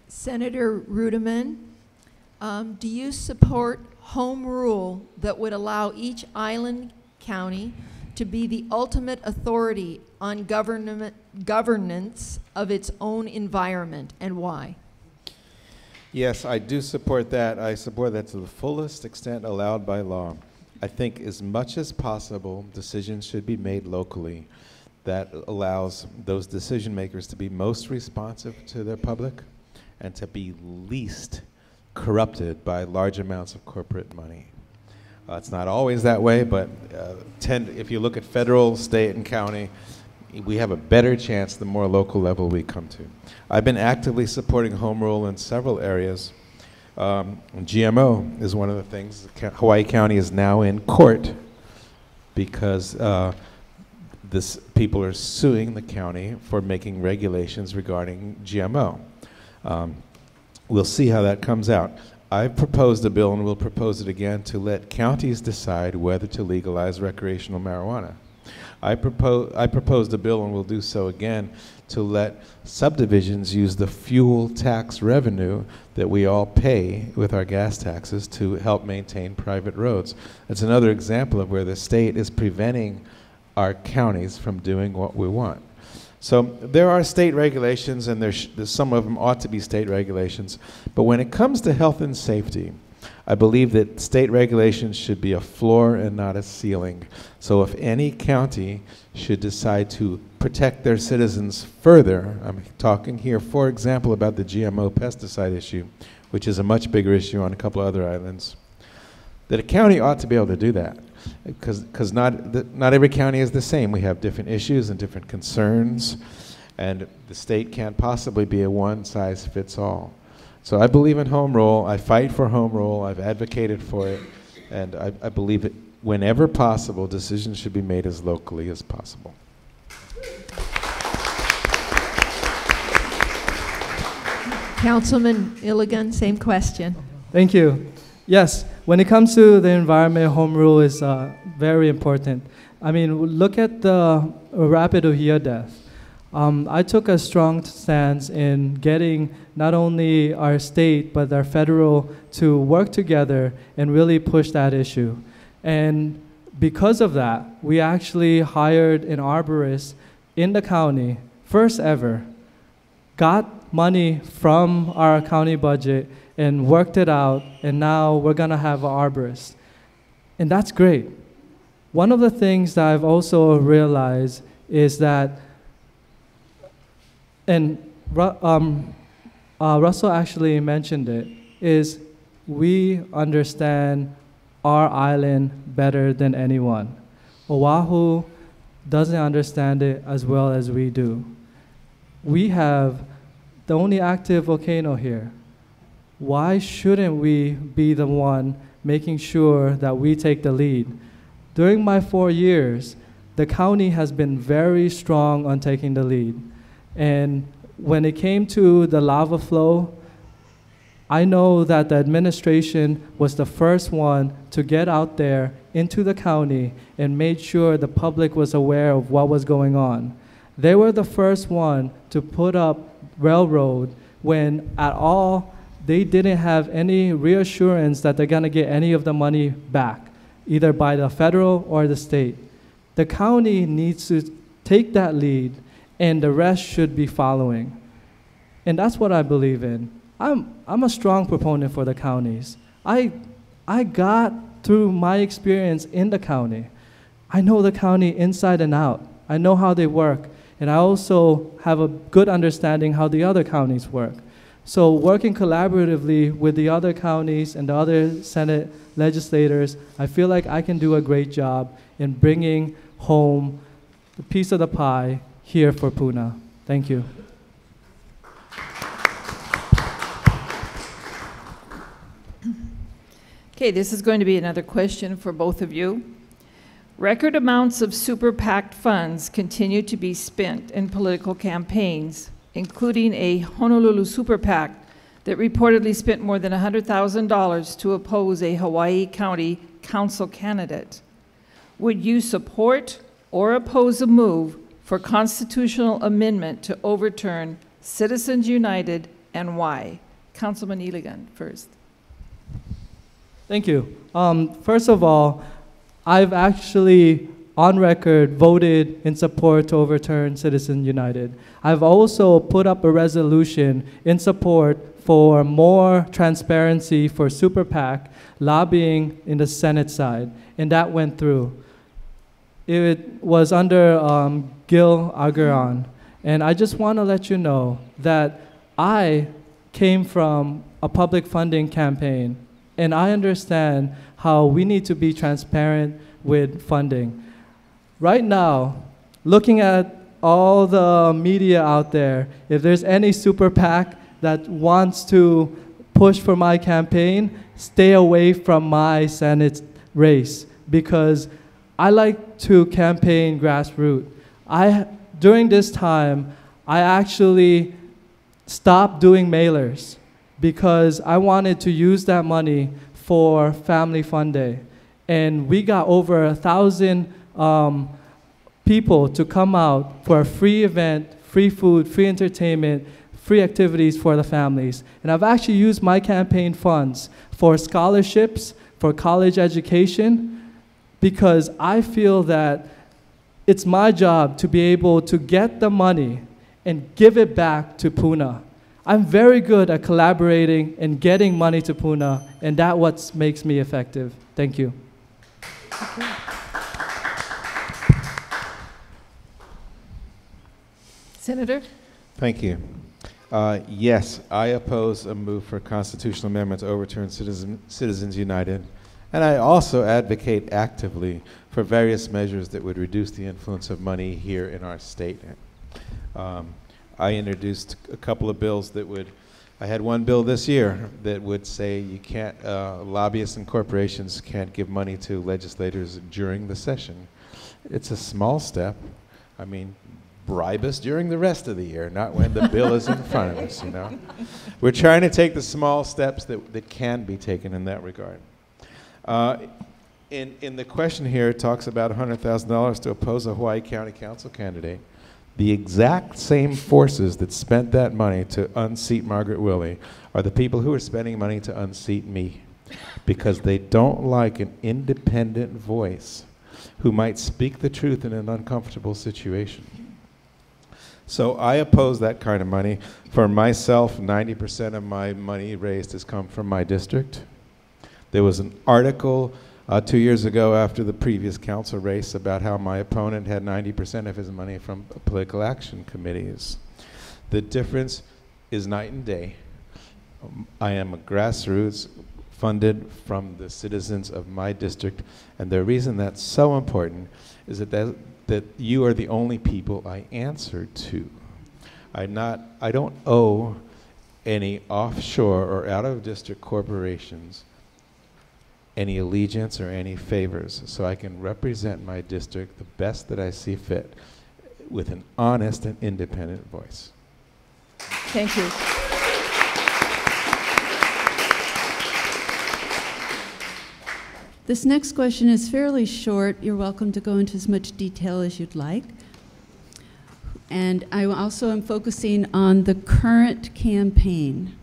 Senator Ruderman, do you support home rule that would allow each island county to be the ultimate authority on governance of its own environment, and why? Yes, I do support that. I support that to the fullest extent allowed by law. I think as much as possible, decisions should be made locally that allows those decision makers to be most responsive to their public and to be least corrupted by large amounts of corporate money. It's not always that way, but if you look at federal, state, and county, we have a better chance the more local level we come to. I've been actively supporting home rule in several areas. GMO is one of the things. Hawaii County is now in court because people are suing the county for making regulations regarding GMO. We'll see how that comes out. I've proposed a bill, and will propose it again, to let counties decide whether to legalize recreational marijuana. I proposed a bill, and will do so again, to let subdivisions use the fuel tax revenue that we all pay with our gas taxes to help maintain private roads. That's another example of where the state is preventing our counties from doing what we want. So there are state regulations, and some of them ought to be state regulations. But when it comes to health and safety, I believe that state regulations should be a floor and not a ceiling. So if any county should decide to protect their citizens further, I'm talking here, for example, about the GMO pesticide issue, which is a much bigger issue on a couple of other islands, that a county ought to be able to do that. Because not every county is the same. We have different issues and different concerns, and the state can't possibly be a one-size-fits-all. So I believe in home rule. I fight for home rule. I've advocated for it, and I believe that whenever possible, decisions should be made as locally as possible. Councilman Ilagan, same question. Thank you. Yes, when it comes to the environment, home rule is very important. I mean, look at the rapid Ohia death. I took a strong stance in getting not only our state, but our federal to work together and really push that issue. And because of that, we actually hired an arborist in the county, first ever, got money from our county budget and worked it out, and now we're gonna have an arborist. And that's great. One of the things that I've also realized is that, and Russell actually mentioned it, is we understand our island better than anyone. Oahu doesn't understand it as well as we do. We have the only active volcano here. Why shouldn't we be the one making sure that we take the lead? During my 4 years, the county has been very strong on taking the lead. And when it came to the lava flow, I know that the administration was the first one to get out there into the county and made sure the public was aware of what was going on. They were the first one to put up railroad when at all they didn't have any reassurance that they're gonna get any of the money back, either by the federal or the state. The county needs to take that lead and the rest should be following. And that's what I believe in. I'm a strong proponent for the counties. I got through my experience in the county. I know the county inside and out. I know how they work. And I also have a good understanding how the other counties work. So working collaboratively with the other counties and the other Senate legislators, I feel like I can do a great job in bringing home the piece of the pie here for Puna. Thank you. Okay, this is going to be another question for both of you. Record amounts of super PAC funds continue to be spent in political campaigns, including a Honolulu super PAC that reportedly spent more than $100,000 to oppose a Hawaii County Council candidate. Would you support or oppose a move for constitutional amendment to overturn Citizens United, and why? Councilman Ilagan first. Thank you. First of all, I've actually, on record, voted in support to overturn Citizens United. I've also put up a resolution in support for more transparency for Super PAC lobbying in the Senate side, and that went through. It was under Gil Aguirre, and I just want to let you know that I came from a public funding campaign, and I understand how we need to be transparent with funding. Right now, looking at all the media out there, if there's any super PAC that wants to push for my campaign, stay away from my Senate race, because I like to campaign grassroots. During this time, I actually stopped doing mailers because I wanted to use that money for Family Fun Day. And we got over 1,000 people to come out for a free event, free food, free entertainment, free activities for the families. And I've actually used my campaign funds for scholarships, for college education, because I feel that it's my job to be able to get the money and give it back to Puna. I'm very good at collaborating and getting money to Puna, and that's what makes me effective. Thank you. Senator? Thank you. Yes, I oppose a move for a constitutional amendment to overturn Citizens United, and I also advocate actively for various measures that would reduce the influence of money here in our state. I introduced a couple of bills that would, I had one bill this year that would say you can't, lobbyists and corporations can't give money to legislators during the session. It's a small step. I mean, bribe us during the rest of the year, not when the bill is in front of us, you know. We're trying to take the small steps that can be taken in that regard. In the question here, it talks about $100,000 to oppose a Hawaii County Council candidate. The exact same forces that spent that money to unseat Margaret Willey are the people who are spending money to unseat me, because they don't like an independent voice who might speak the truth in an uncomfortable situation. So I oppose that kind of money. For myself, 90% of my money raised has come from my district. There was an article 2 years ago after the previous council race about how my opponent had 90% of his money from political action committees. The difference is night and day. I am a grassroots funded from the citizens of my district, and the reason that's so important is that you are the only people I answer to. I don't owe any offshore or out-of-district corporations any allegiance or any favors, so I can represent my district the best that I see fit with an honest and independent voice. Thank you. This next question is fairly short. You're welcome to go into as much detail as you'd like. And I also am focusing on the current campaign.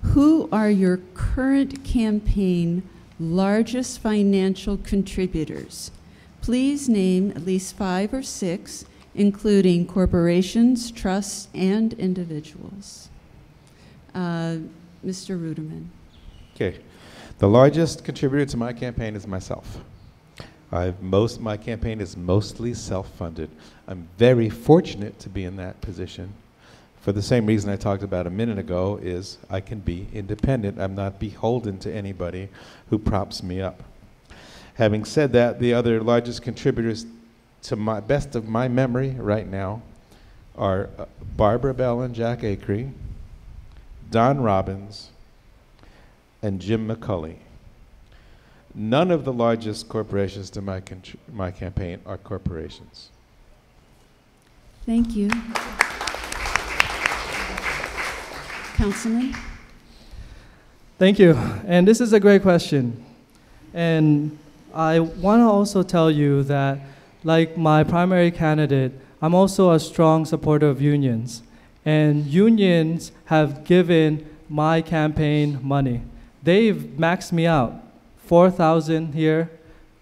Who are your current campaign largest financial contributors? Please name at least 5 or 6, including corporations, trusts, and individuals. Mr. Ruderman. Okay. The largest contributor to my campaign is myself. My campaign is mostly self-funded. I'm very fortunate to be in that position. For the same reason I talked about a minute ago, is I can be independent. I'm not beholden to anybody who props me up. Having said that, the other largest contributors, to my best of my memory right now, are Barbara Bell and Jack Acree, Don Robbins, and Jim McCulley. None of the largest corporations to my campaign are corporations. Thank you. Councilman? Thank you. And this is a great question. And I want to also tell you that, like my primary candidate, I'm also a strong supporter of unions. And unions have given my campaign money. They've maxed me out. $4,000 here,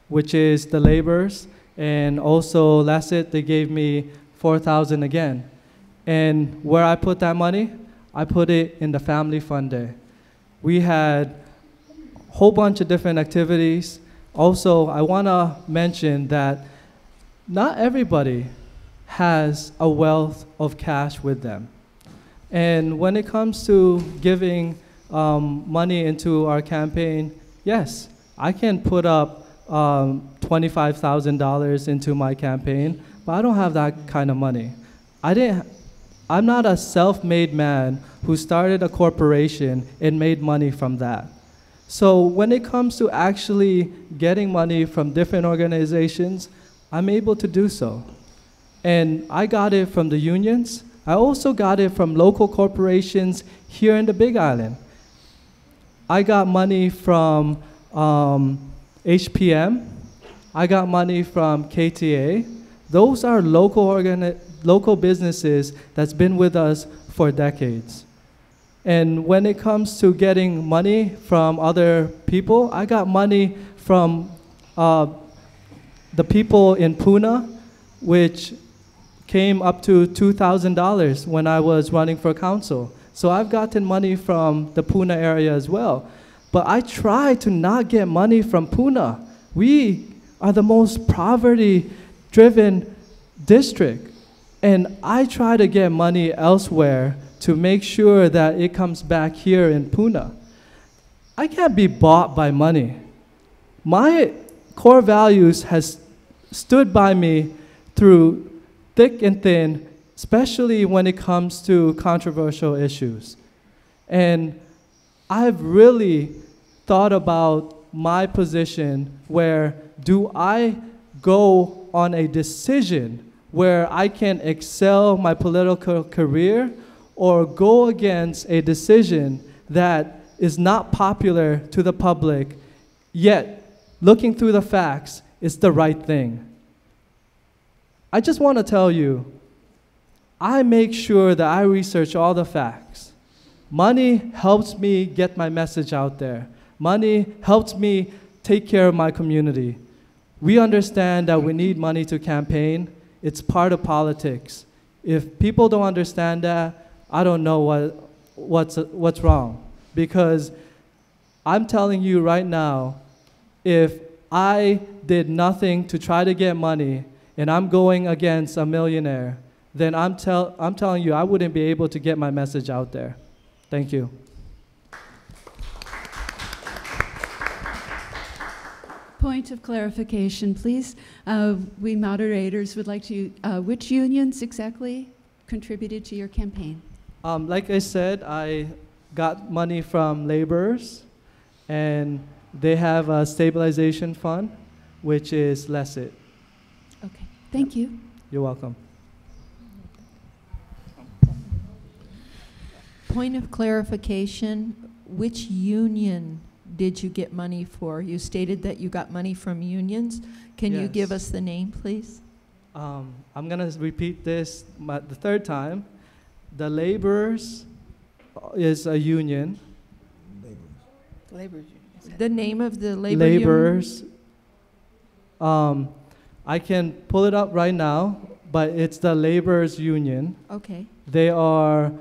which is the laborers, and also last year they gave me $4,000 again. And where I put that money, I put it in the family fund day. We had a whole bunch of different activities. Also, I want to mention that not everybody has a wealth of cash with them. And when it comes to giving money into our campaign, yes, I can put up $25,000 into my campaign, but I don't have that kind of money. I'm not a self-made man who started a corporation and made money from that. So when it comes to actually getting money from different organizations, I'm able to do so. And I got it from the unions. I also got it from local corporations here in the Big Island. I got money from HPM. I got money from KTA. Those are local businesses that's been with us for decades. And when it comes to getting money from other people, I got money from the people in Puna, which came up to $2,000 when I was running for council. So I've gotten money from the Puna area as well. But I try to not get money from Puna. We are the most poverty-driven district. And I try to get money elsewhere to make sure that it comes back here in Puna. I can't be bought by money. My core values has stood by me through thick and thin, especially when it comes to controversial issues. And I've really thought about my position where do I go on a decision where I can excel my political career or go against a decision that is not popular to the public, yet looking through the facts is the right thing. I just want to tell you, I make sure that I research all the facts. Money helps me get my message out there. Money helps me take care of my community. We understand that we need money to campaign. It's part of politics. If people don't understand that, I don't know what's wrong. Because I'm telling you right now, if I did nothing to try to get money and I'm going against a millionaire, then I'm telling you I wouldn't be able to get my message out there. Thank you. Point of clarification, please. We moderators would like to, which unions exactly contributed to your campaign? Like I said, I got money from laborers, and they have a stabilization fund, which is LESIT. Okay, thank you. You're welcome. Point of clarification, which union did you get money for? You stated that you got money from unions. Can you give us the name, please? I'm going to repeat this the third time. The laborers is a union. Labor union. The name of the labor Laborers. I can pull it up right now, but it's the laborers union. Okay. They are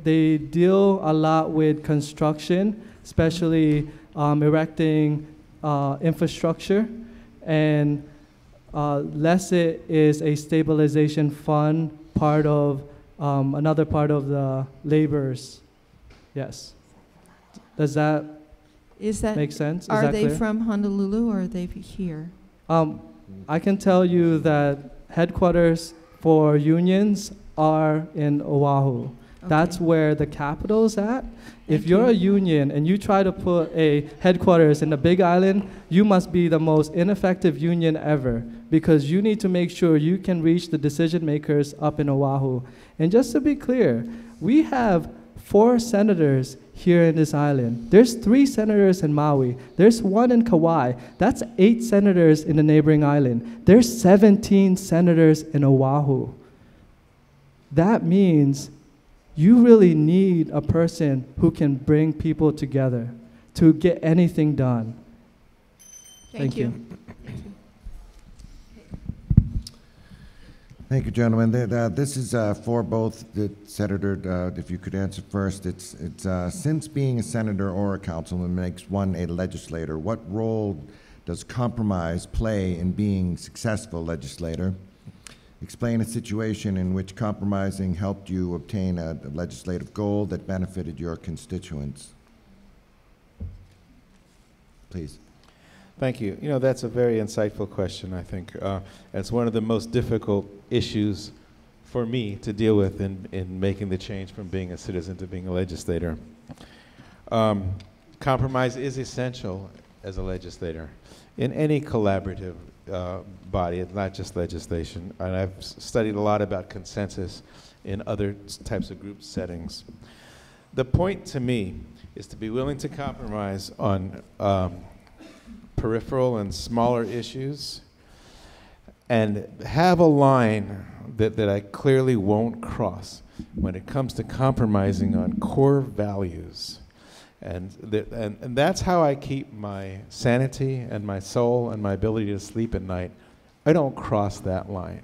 they deal a lot with construction, especially erecting infrastructure, and LESIT is a stabilization fund, part of another part of the laborers. Yes. Does that make sense? Is Are that they clear? from Honolulu or are they here? I can tell you that headquarters for unions are in Oahu. That's where the capital is at. If you're a union and you try to put a headquarters in the Big Island, you must be the most ineffective union ever, because you need to make sure you can reach the decision makers up in Oahu. And just to be clear, we have 4 senators here in this island. There's 3 senators in Maui. There's 1 in Kauai. That's 8 senators in the neighboring island. There's 17 senators in Oahu. That means you really need a person who can bring people together to get anything done. Thank you. Thank you, gentlemen. This is for both the senator. If you could answer first, it's since being a senator or a councilman makes one a legislator, what role does compromise play in being a successful legislator? Explain a situation in which compromising helped you obtain a legislative goal that benefited your constituents. Please. Thank you. You know, that's a very insightful question, I think. It's one of the most difficult issues for me to deal with in making the change from being a citizen to being a legislator. Compromise is essential as a legislator in any collaborative body. It's not just legislation. And I've studied a lot about consensus in other types of group settings. The point to me is to be willing to compromise on peripheral and smaller issues, and have a line that I clearly won't cross when it comes to compromising on core values. And that's how I keep my sanity and my soul and my ability to sleep at night. I don't cross that line.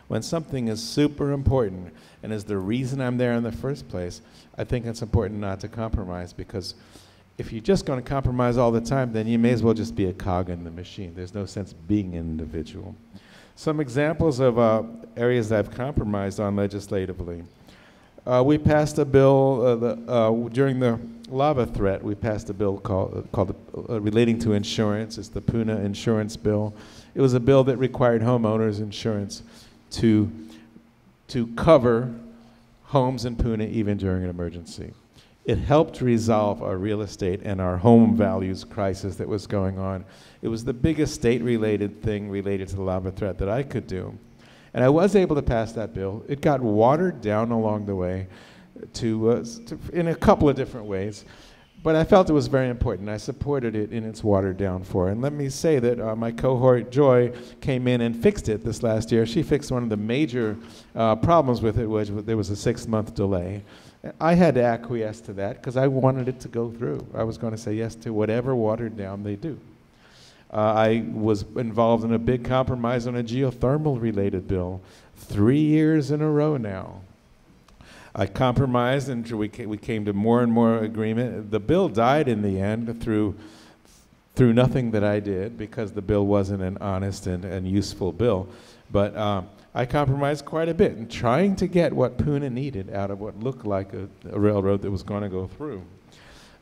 When something is super important and is the reason I'm there in the first place, I think it's important not to compromise, because if you're just going to compromise all the time, then you may as well just be a cog in the machine. There's no sense being an individual. Some examples of areas that I've compromised on legislatively. We passed a bill during the lava threat. We passed a bill called relating to insurance. It's the Puna insurance bill. It was a bill that required homeowners insurance to cover homes in Puna even during an emergency. It helped resolve our real estate and our home values crisis that was going on. It was the biggest state-related thing related to the lava threat that I could do. And I was able to pass that bill. It got watered down along the way in a couple of different ways. But I felt it was very important. I supported it in its watered down form. And let me say that my cohort, Joy, came in and fixed it this last year. She fixed one of the major problems with it, which there was a 6-month delay. I had to acquiesce to that because I wanted it to go through. I was going to say yes to whatever watered down they do. I was involved in a big compromise on a geothermal-related bill 3 years in a row now. I compromised, and we came to more and more agreement. The bill died in the end through nothing that I did, because the bill wasn't an honest and useful bill. But I compromised quite a bit in trying to get what Puna needed out of what looked like a railroad that was going to go through.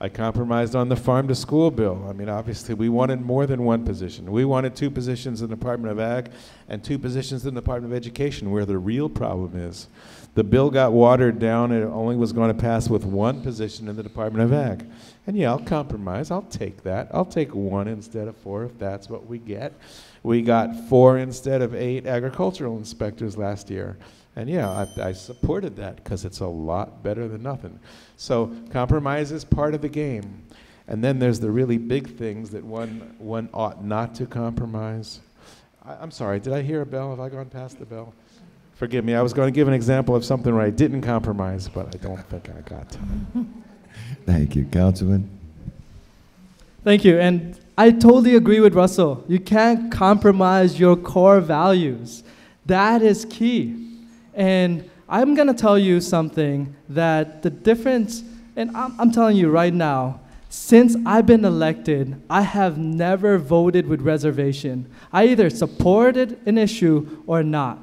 I compromised on the farm to school bill. I mean, obviously, we wanted more than one position. We wanted 2 positions in the Department of Ag and 2 positions in the Department of Education, where the real problem is. The bill got watered down, and it only was going to pass with 1 position in the Department of Ag. And yeah, I'll compromise. I'll take that. I'll take 1 instead of 4 if that's what we get. We got 4 instead of 8 agricultural inspectors last year. And yeah, I supported that because it's a lot better than nothing. So compromise is part of the game. And then there's the really big things that one ought not to compromise. I'm sorry, did I hear a bell? Have I gone past the bell? Forgive me, I was going to give an example of something where I didn't compromise, but I don't think I got to. Thank you. Councilman? Thank you. And I totally agree with Russell. You can't compromise your core values. That is key. And I'm going to tell you something that the difference, and I'm telling you right now, since I've been elected, I have never voted with reservation. I either supported an issue or not.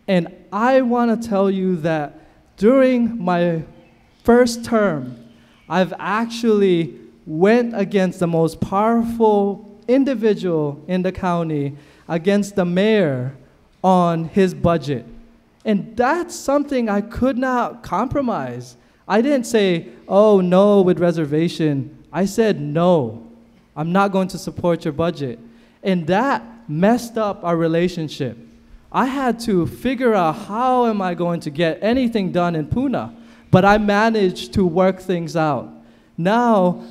And I want to tell you that during my first term, I've actually went against the most powerful individual in the county, against the mayor on his budget. And that's something I could not compromise. I didn't say, oh, no, with reservation. I said, no, I'm not going to support your budget. And that messed up our relationship. I had to figure out how am I going to get anything done in Puna. But I managed to work things out. Now,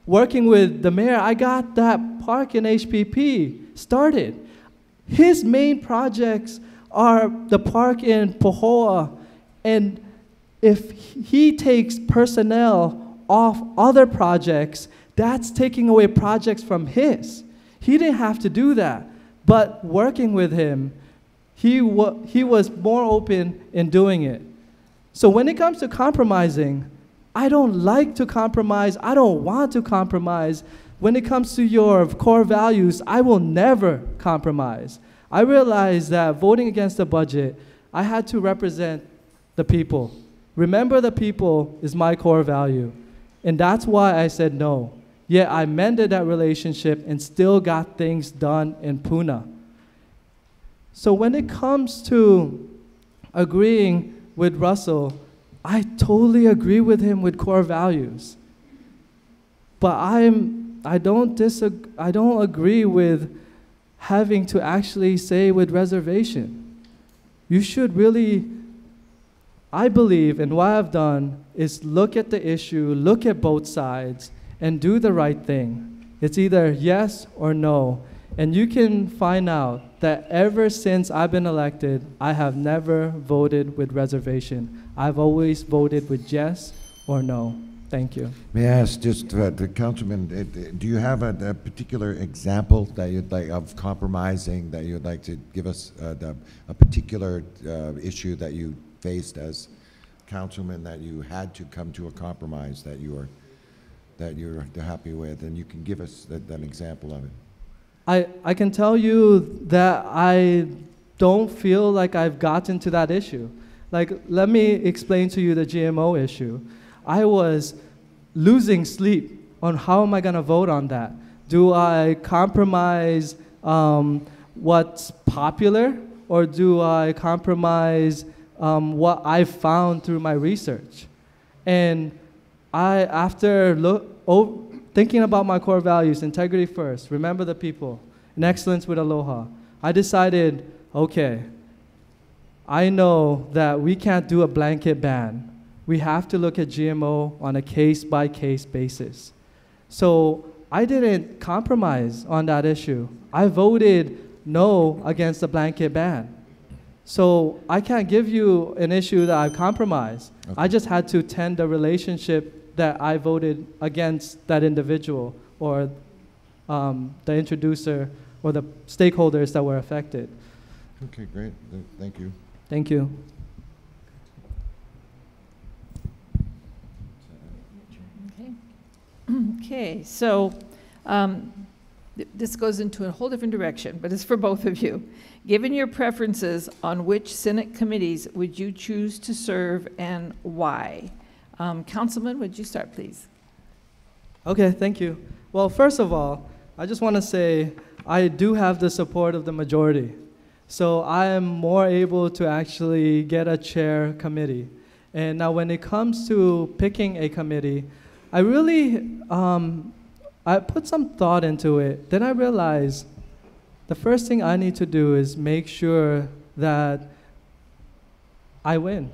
working with the mayor, I got that park in HPP started. His main projects are the park in Pohoa, and if he takes personnel off other projects, that's taking away projects from his. He didn't have to do that, but working with him, he was more open in doing it. So when it comes to compromising, I don't like to compromise. I don't want to compromise. When it comes to your core values, I will never compromise. I realized that voting against the budget, I had to represent the people. Remember the people is my core value. And that's why I said no. Yet I mended that relationship and still got things done in Puna. So when it comes to agreeing with Russell, I totally agree with him with core values. But I don't agree with having to actually say with reservation. You should really, I believe, and what I've done is look at the issue, look at both sides, and do the right thing. It's either yes or no. And you can find out that ever since I've been elected, I have never voted with reservation. I've always voted with yes or no. Thank you. May I ask just the councilman, do you have a particular example that you'd like of compromising that you'd like to give us a particular issue that you faced as councilman that you had to come to a compromise that you're happy with, and you can give us an example of it? I can tell you that I don't feel like I've gotten to that issue. Like, let me explain to you the GMO issue. I was losing sleep on how am I going to vote on that. Do I compromise what's popular, or do I compromise what I found through my research? And after thinking about my core values, integrity first, remember the people, and excellence with aloha, I decided, okay, I know that we can't do a blanket ban. We have to look at GMO on a case-by-case basis. So I didn't compromise on that issue. I voted no against the blanket ban. So I can't give you an issue that I've compromised. Okay. I just had to tend the relationship that I voted against that individual or the introducer or the stakeholders that were affected. Okay, great. Thank you. Thank you. Okay, so this goes into a whole different direction, but it's for both of you. Given your preferences, on which Senate committees would you choose to serve and why? Councilman, would you start, please? Okay, thank you. Well, first of all, I just want to say I do have the support of the majority. So I am more able to actually get a chair committee. And now when it comes to picking a committee, I really, I put some thought into it. Then I realized the first thing I need to do is make sure that I win,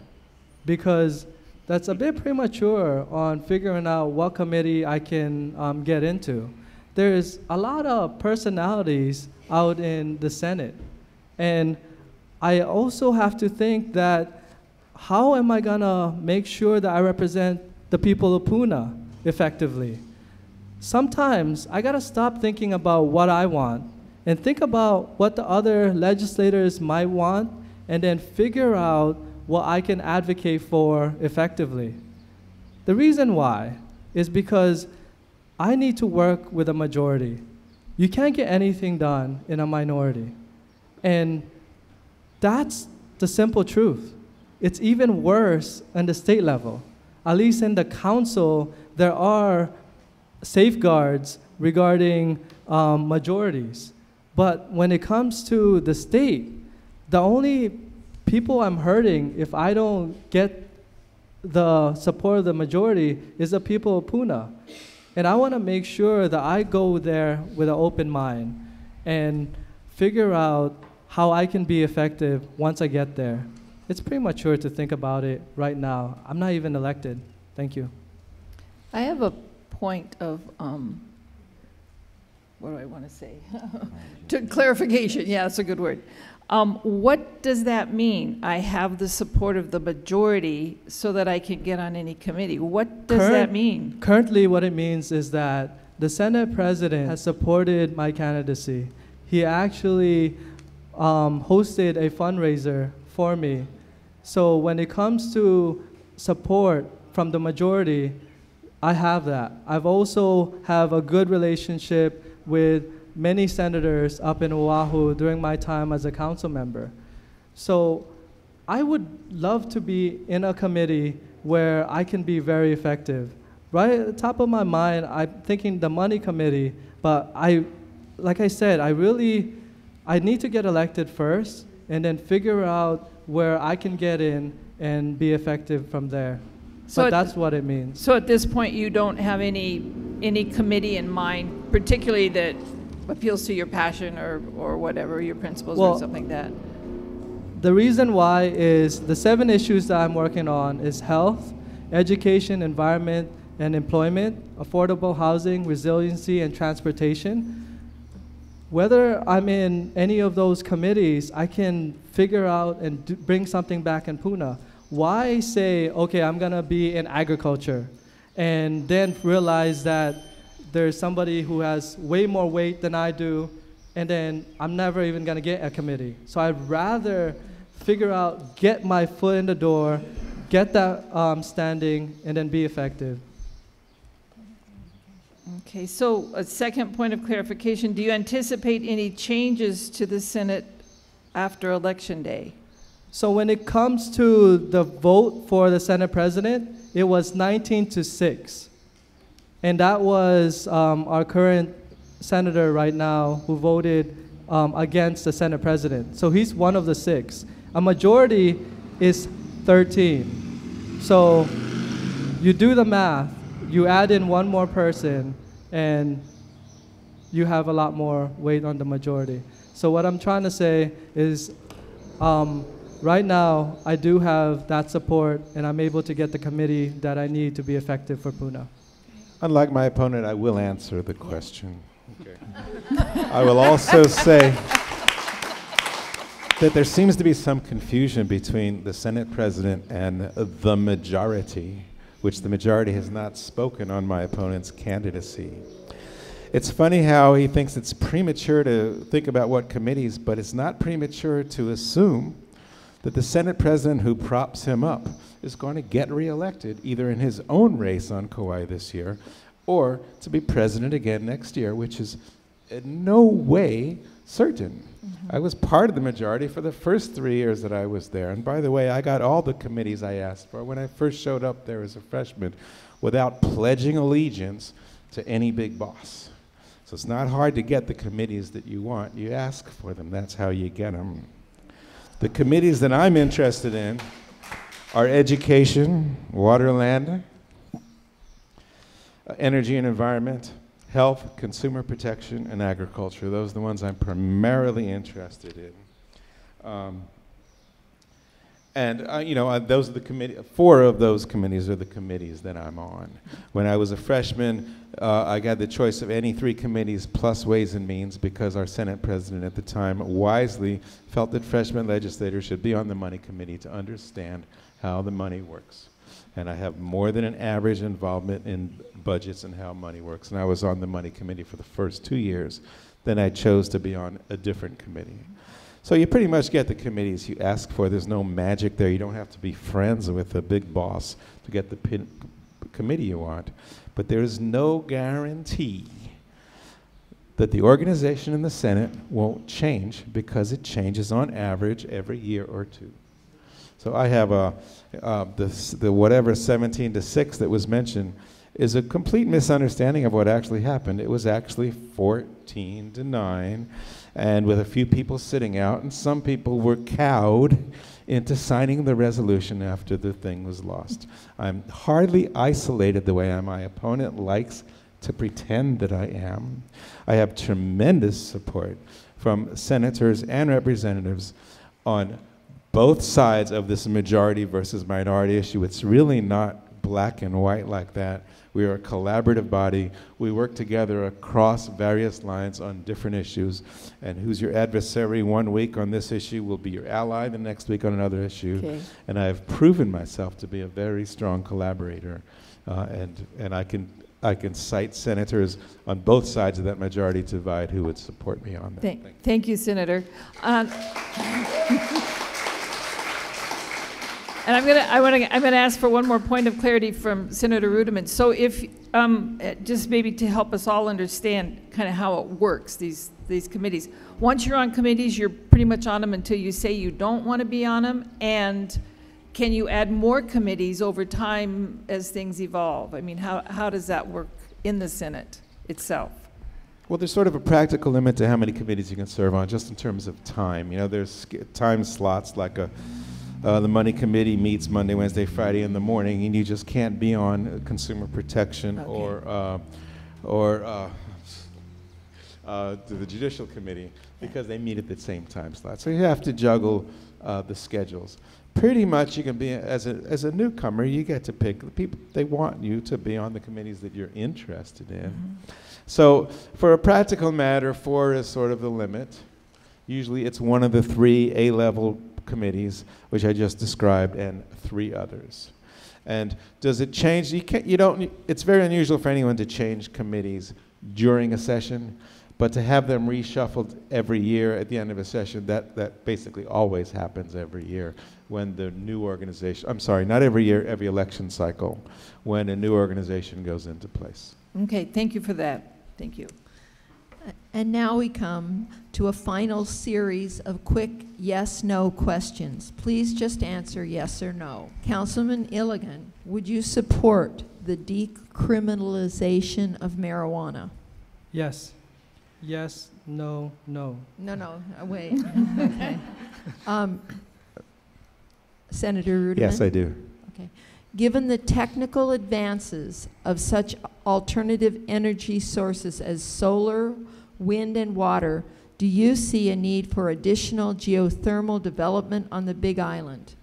because that's a bit premature on figuring out what committee I can get into. There's a lot of personalities out in the Senate. And I also have to think that how am I gonna make sure that I represent the people of Puna effectively? Sometimes I gotta stop thinking about what I want and think about what the other legislators might want, and then figure out what I can advocate for effectively. The reason why is because I need to work with a majority. You can't get anything done in a minority. And that's the simple truth. It's even worse on the state level. At least in the council, there are safeguards regarding majorities. But when it comes to the state, the only people I'm hurting if I don't get the support of the majority is the people of Puna. And I want to make sure that I go there with an open mind and figure out how I can be effective once I get there. It's premature to think about it right now. I'm not even elected. Thank you. I have a point of, what do I want to say? To clarification, yeah, that's a good word. What does that mean? I have the support of the majority so that I can get on any committee. What does that mean? Currently, what it means is that the Senate President has supported my candidacy. He actually hosted a fundraiser for me. So when it comes to support from the majority, I have that. I've also have a good relationship with many senators up in Oahu during my time as a council member. So I would love to be in a committee where I can be very effective. Right at the top of my mind, I'm thinking the money committee, but like I said, I need to get elected first and then figure out where I can get in and be effective from there. So that's what it means. So at this point, you don't have any committee in mind, particularly that appeals to your passion or whatever, your principles or something like that? The reason why is the 7 issues that I'm working on is health, education, environment, and employment, affordable housing, resiliency, and transportation. Whether I'm in any of those committees, I can figure out and bring something back in Puna. Why say, okay, I'm gonna be in agriculture, and then realize that there's somebody who has way more weight than I do, and then I'm never even gonna get a committee. So I'd rather figure out, get my foot in the door, get that standing, and then be effective. Okay, so a second point of clarification, do you anticipate any changes to the Senate after Election Day? So when it comes to the vote for the Senate President, it was 19-6. And that was our current senator right now who voted against the Senate President. So he's one of the 6. A majority is 13. So you do the math, you add in one more person, and you have a lot more weight on the majority. So what I'm trying to say is, right now, I do have that support, and I'm able to get the committee that I need to be effective for Puna. Unlike my opponent, I will answer the question. Okay. I will also say that there seems to be some confusion between the Senate President and the majority, which the majority has not spoken on my opponent's candidacy. It's funny how he thinks it's premature to think about what committees, but it's not premature to assume that the Senate President who props him up is going to get reelected, either in his own race on Kauai this year, or to be president again next year, which is in no way certain. I was part of the majority for the first 3 years that I was there. And by the way, I got all the committees I asked for when I first showed up there as a freshman without pledging allegiance to any big boss. So it's not hard to get the committees that you want. You ask for them. That's how you get them. The committees that I'm interested in are education, water, land, energy and environment, health, consumer protection, and agriculture. Those are the ones I'm primarily interested in. Those are the committee. 4 of those committees are the committees that I'm on. When I was a freshman, I got the choice of any 3 committees plus Ways and Means because our Senate president at the time wisely felt that freshman legislators should be on the money committee to understand how the money works. And I have more than an average involvement in budgets and how money works. And I was on the money committee for the first 2 years. Then I chose to be on a different committee. So you pretty much get the committees you ask for. There's no magic there. You don't have to be friends with the big boss to get the committee you want. But there is no guarantee that the organization in the Senate won't change because it changes on average every year or 2. So I have the whatever 17-6 that was mentioned is a complete misunderstanding of what actually happened. It was actually 14-9. And with a few people sitting out, and some people were cowed into signing the resolution after the thing was lost. I'm hardly isolated the way my opponent likes to pretend that I am. I have tremendous support from senators and representatives on both sides of this majority versus minority issue. It's really not black and white like that. We are a collaborative body. We work together across various lines on different issues. And who's your adversary one week on this issue will be your ally the next week on another issue. Okay. And I've proven myself to be a very strong collaborator. And I can cite senators on both sides of that majority divide who would support me on that. Thank you, Senator. And I'm gonna ask for one more point of clarity from Senator Ruderman. So if just maybe to help us all understand kind of how it works, these committees. Once you're on committees, you're pretty much on them until you say you don't want to be on them. And can you add more committees over time as things evolve? I mean, how does that work in the Senate itself? Well, there's sort of a practical limit to how many committees you can serve on, just in terms of time. You know, there's time slots like the Money Committee meets Monday, Wednesday, Friday in the morning, and you just can't be on consumer protection or the Judicial Committee because they meet at the same time slot. So you have to juggle the schedules. Pretty much you can be, as a newcomer, you get to pick the people. They want you to be on the committees that you're interested in. Mm-hmm. So for a practical matter, 4 is sort of the limit. Usually it's one of the 3 A-level committees, which I just described, and 3 others. And does it change? It's very unusual for anyone to change committees during a session, but to have them reshuffled every year at the end of a session, that basically always happens every year when the new organization, I'm sorry, not every year, every election cycle, when a new organization goes into place. Okay, thank you for that. Thank you. And now we come to a final series of quick yes/no questions. Please just answer yes or no. Councilman Ilagan, would you support the decriminalization of marijuana? Yes. Yes, no, no. No, wait. Okay. Senator Ruderman? Yes, I do. Okay. Given the technical advances of such alternative energy sources as solar, wind, and water, do you see a need for additional geothermal development on the Big Island?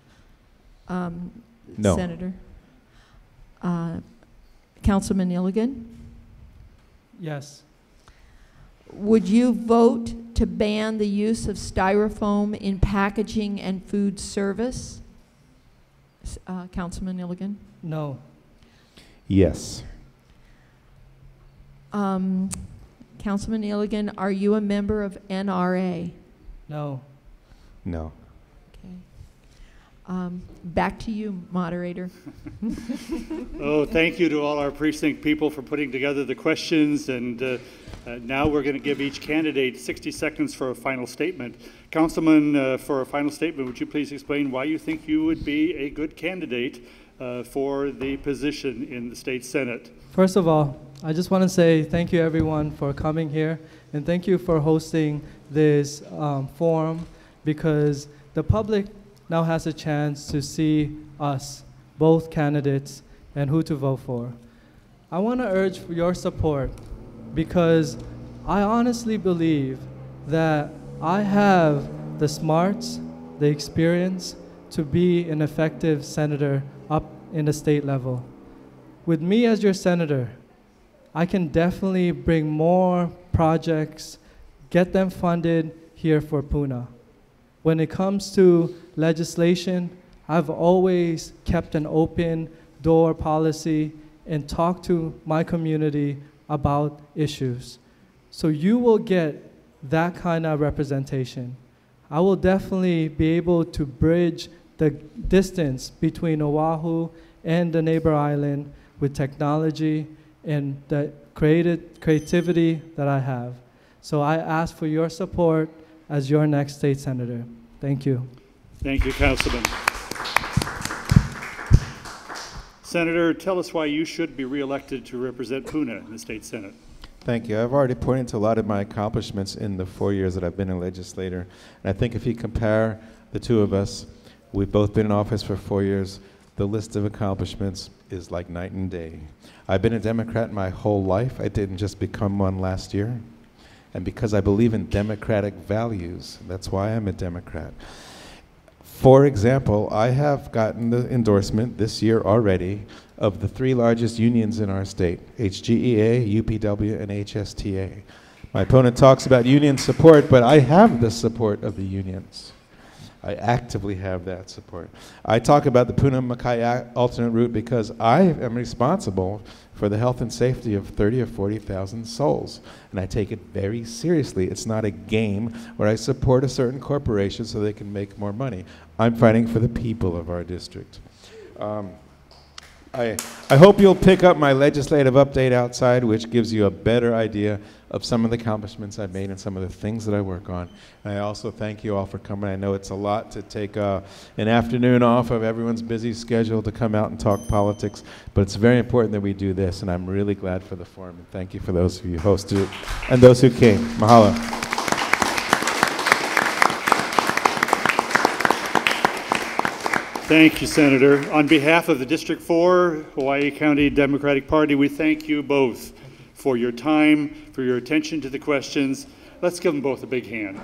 No. Senator? Councilman Ilagan? Yes. Would you vote to ban the use of styrofoam in packaging and food service? Councilman Ilagan? No. Yes. Councilman Ilagan, are you a member of NRA? No. No. Okay. Back to you, moderator. Oh, thank you to all our precinct people for putting together the questions and Now we're going to give each candidate 60 seconds for a final statement. Councilman, for a final statement, would you please explain why you think you would be a good candidate for the position in the state Senate? First of all, I just want to say thank you everyone for coming here, and thank you for hosting this forum, because the public now has a chance to see us, both candidates, and who to vote for. I want to urge for your support, because I honestly believe that I have the smarts, the experience to be an effective senator up in the state level. With me as your senator, I can definitely bring more projects, get them funded here for Puna. When it comes to legislation, I've always kept an open door policy and talked to my community about issues. So you will get that kind of representation. I will definitely be able to bridge the distance between Oahu and the neighbor island with technology and the creativity that I have. So I ask for your support as your next state senator. Thank you. Thank you, Councilman. Senator, tell us why you should be reelected to represent Puna in the state Senate. Thank you. I've already pointed to a lot of my accomplishments in the 4 years that I've been a legislator. And I think if you compare the two of us, we've both been in office for 4 years, the list of accomplishments is like night and day. I've been a Democrat my whole life. I didn't just become one last year. And because I believe in democratic values, that's why I'm a Democrat. For example, I have gotten the endorsement this year already of the 3 largest unions in our state, HGEA, UPW, and HSTA. My opponent talks about union support, but I have the support of the unions. I actively have that support. I talk about the Puna-Makai alternate route because I am responsible for the health and safety of 30 or 40,000 souls. And I take it very seriously. It's not a game where I support a certain corporation so they can make more money. I'm fighting for the people of our district. I hope you'll pick up my legislative update outside, which gives you a better idea of some of the accomplishments I've made and some of the things that I work on. And I also thank you all for coming. I know it's a lot to take an afternoon off of everyone's busy schedule to come out and talk politics, but it's very important that we do this, and I'm really glad for the forum. And thank you for those of you who hosted it and those who came. Mahalo. Thank you, Senator. On behalf of the District 4 Hawaii County Democratic Party, we thank you both for your time, for your attention to the questions. Let's give them both a big hand.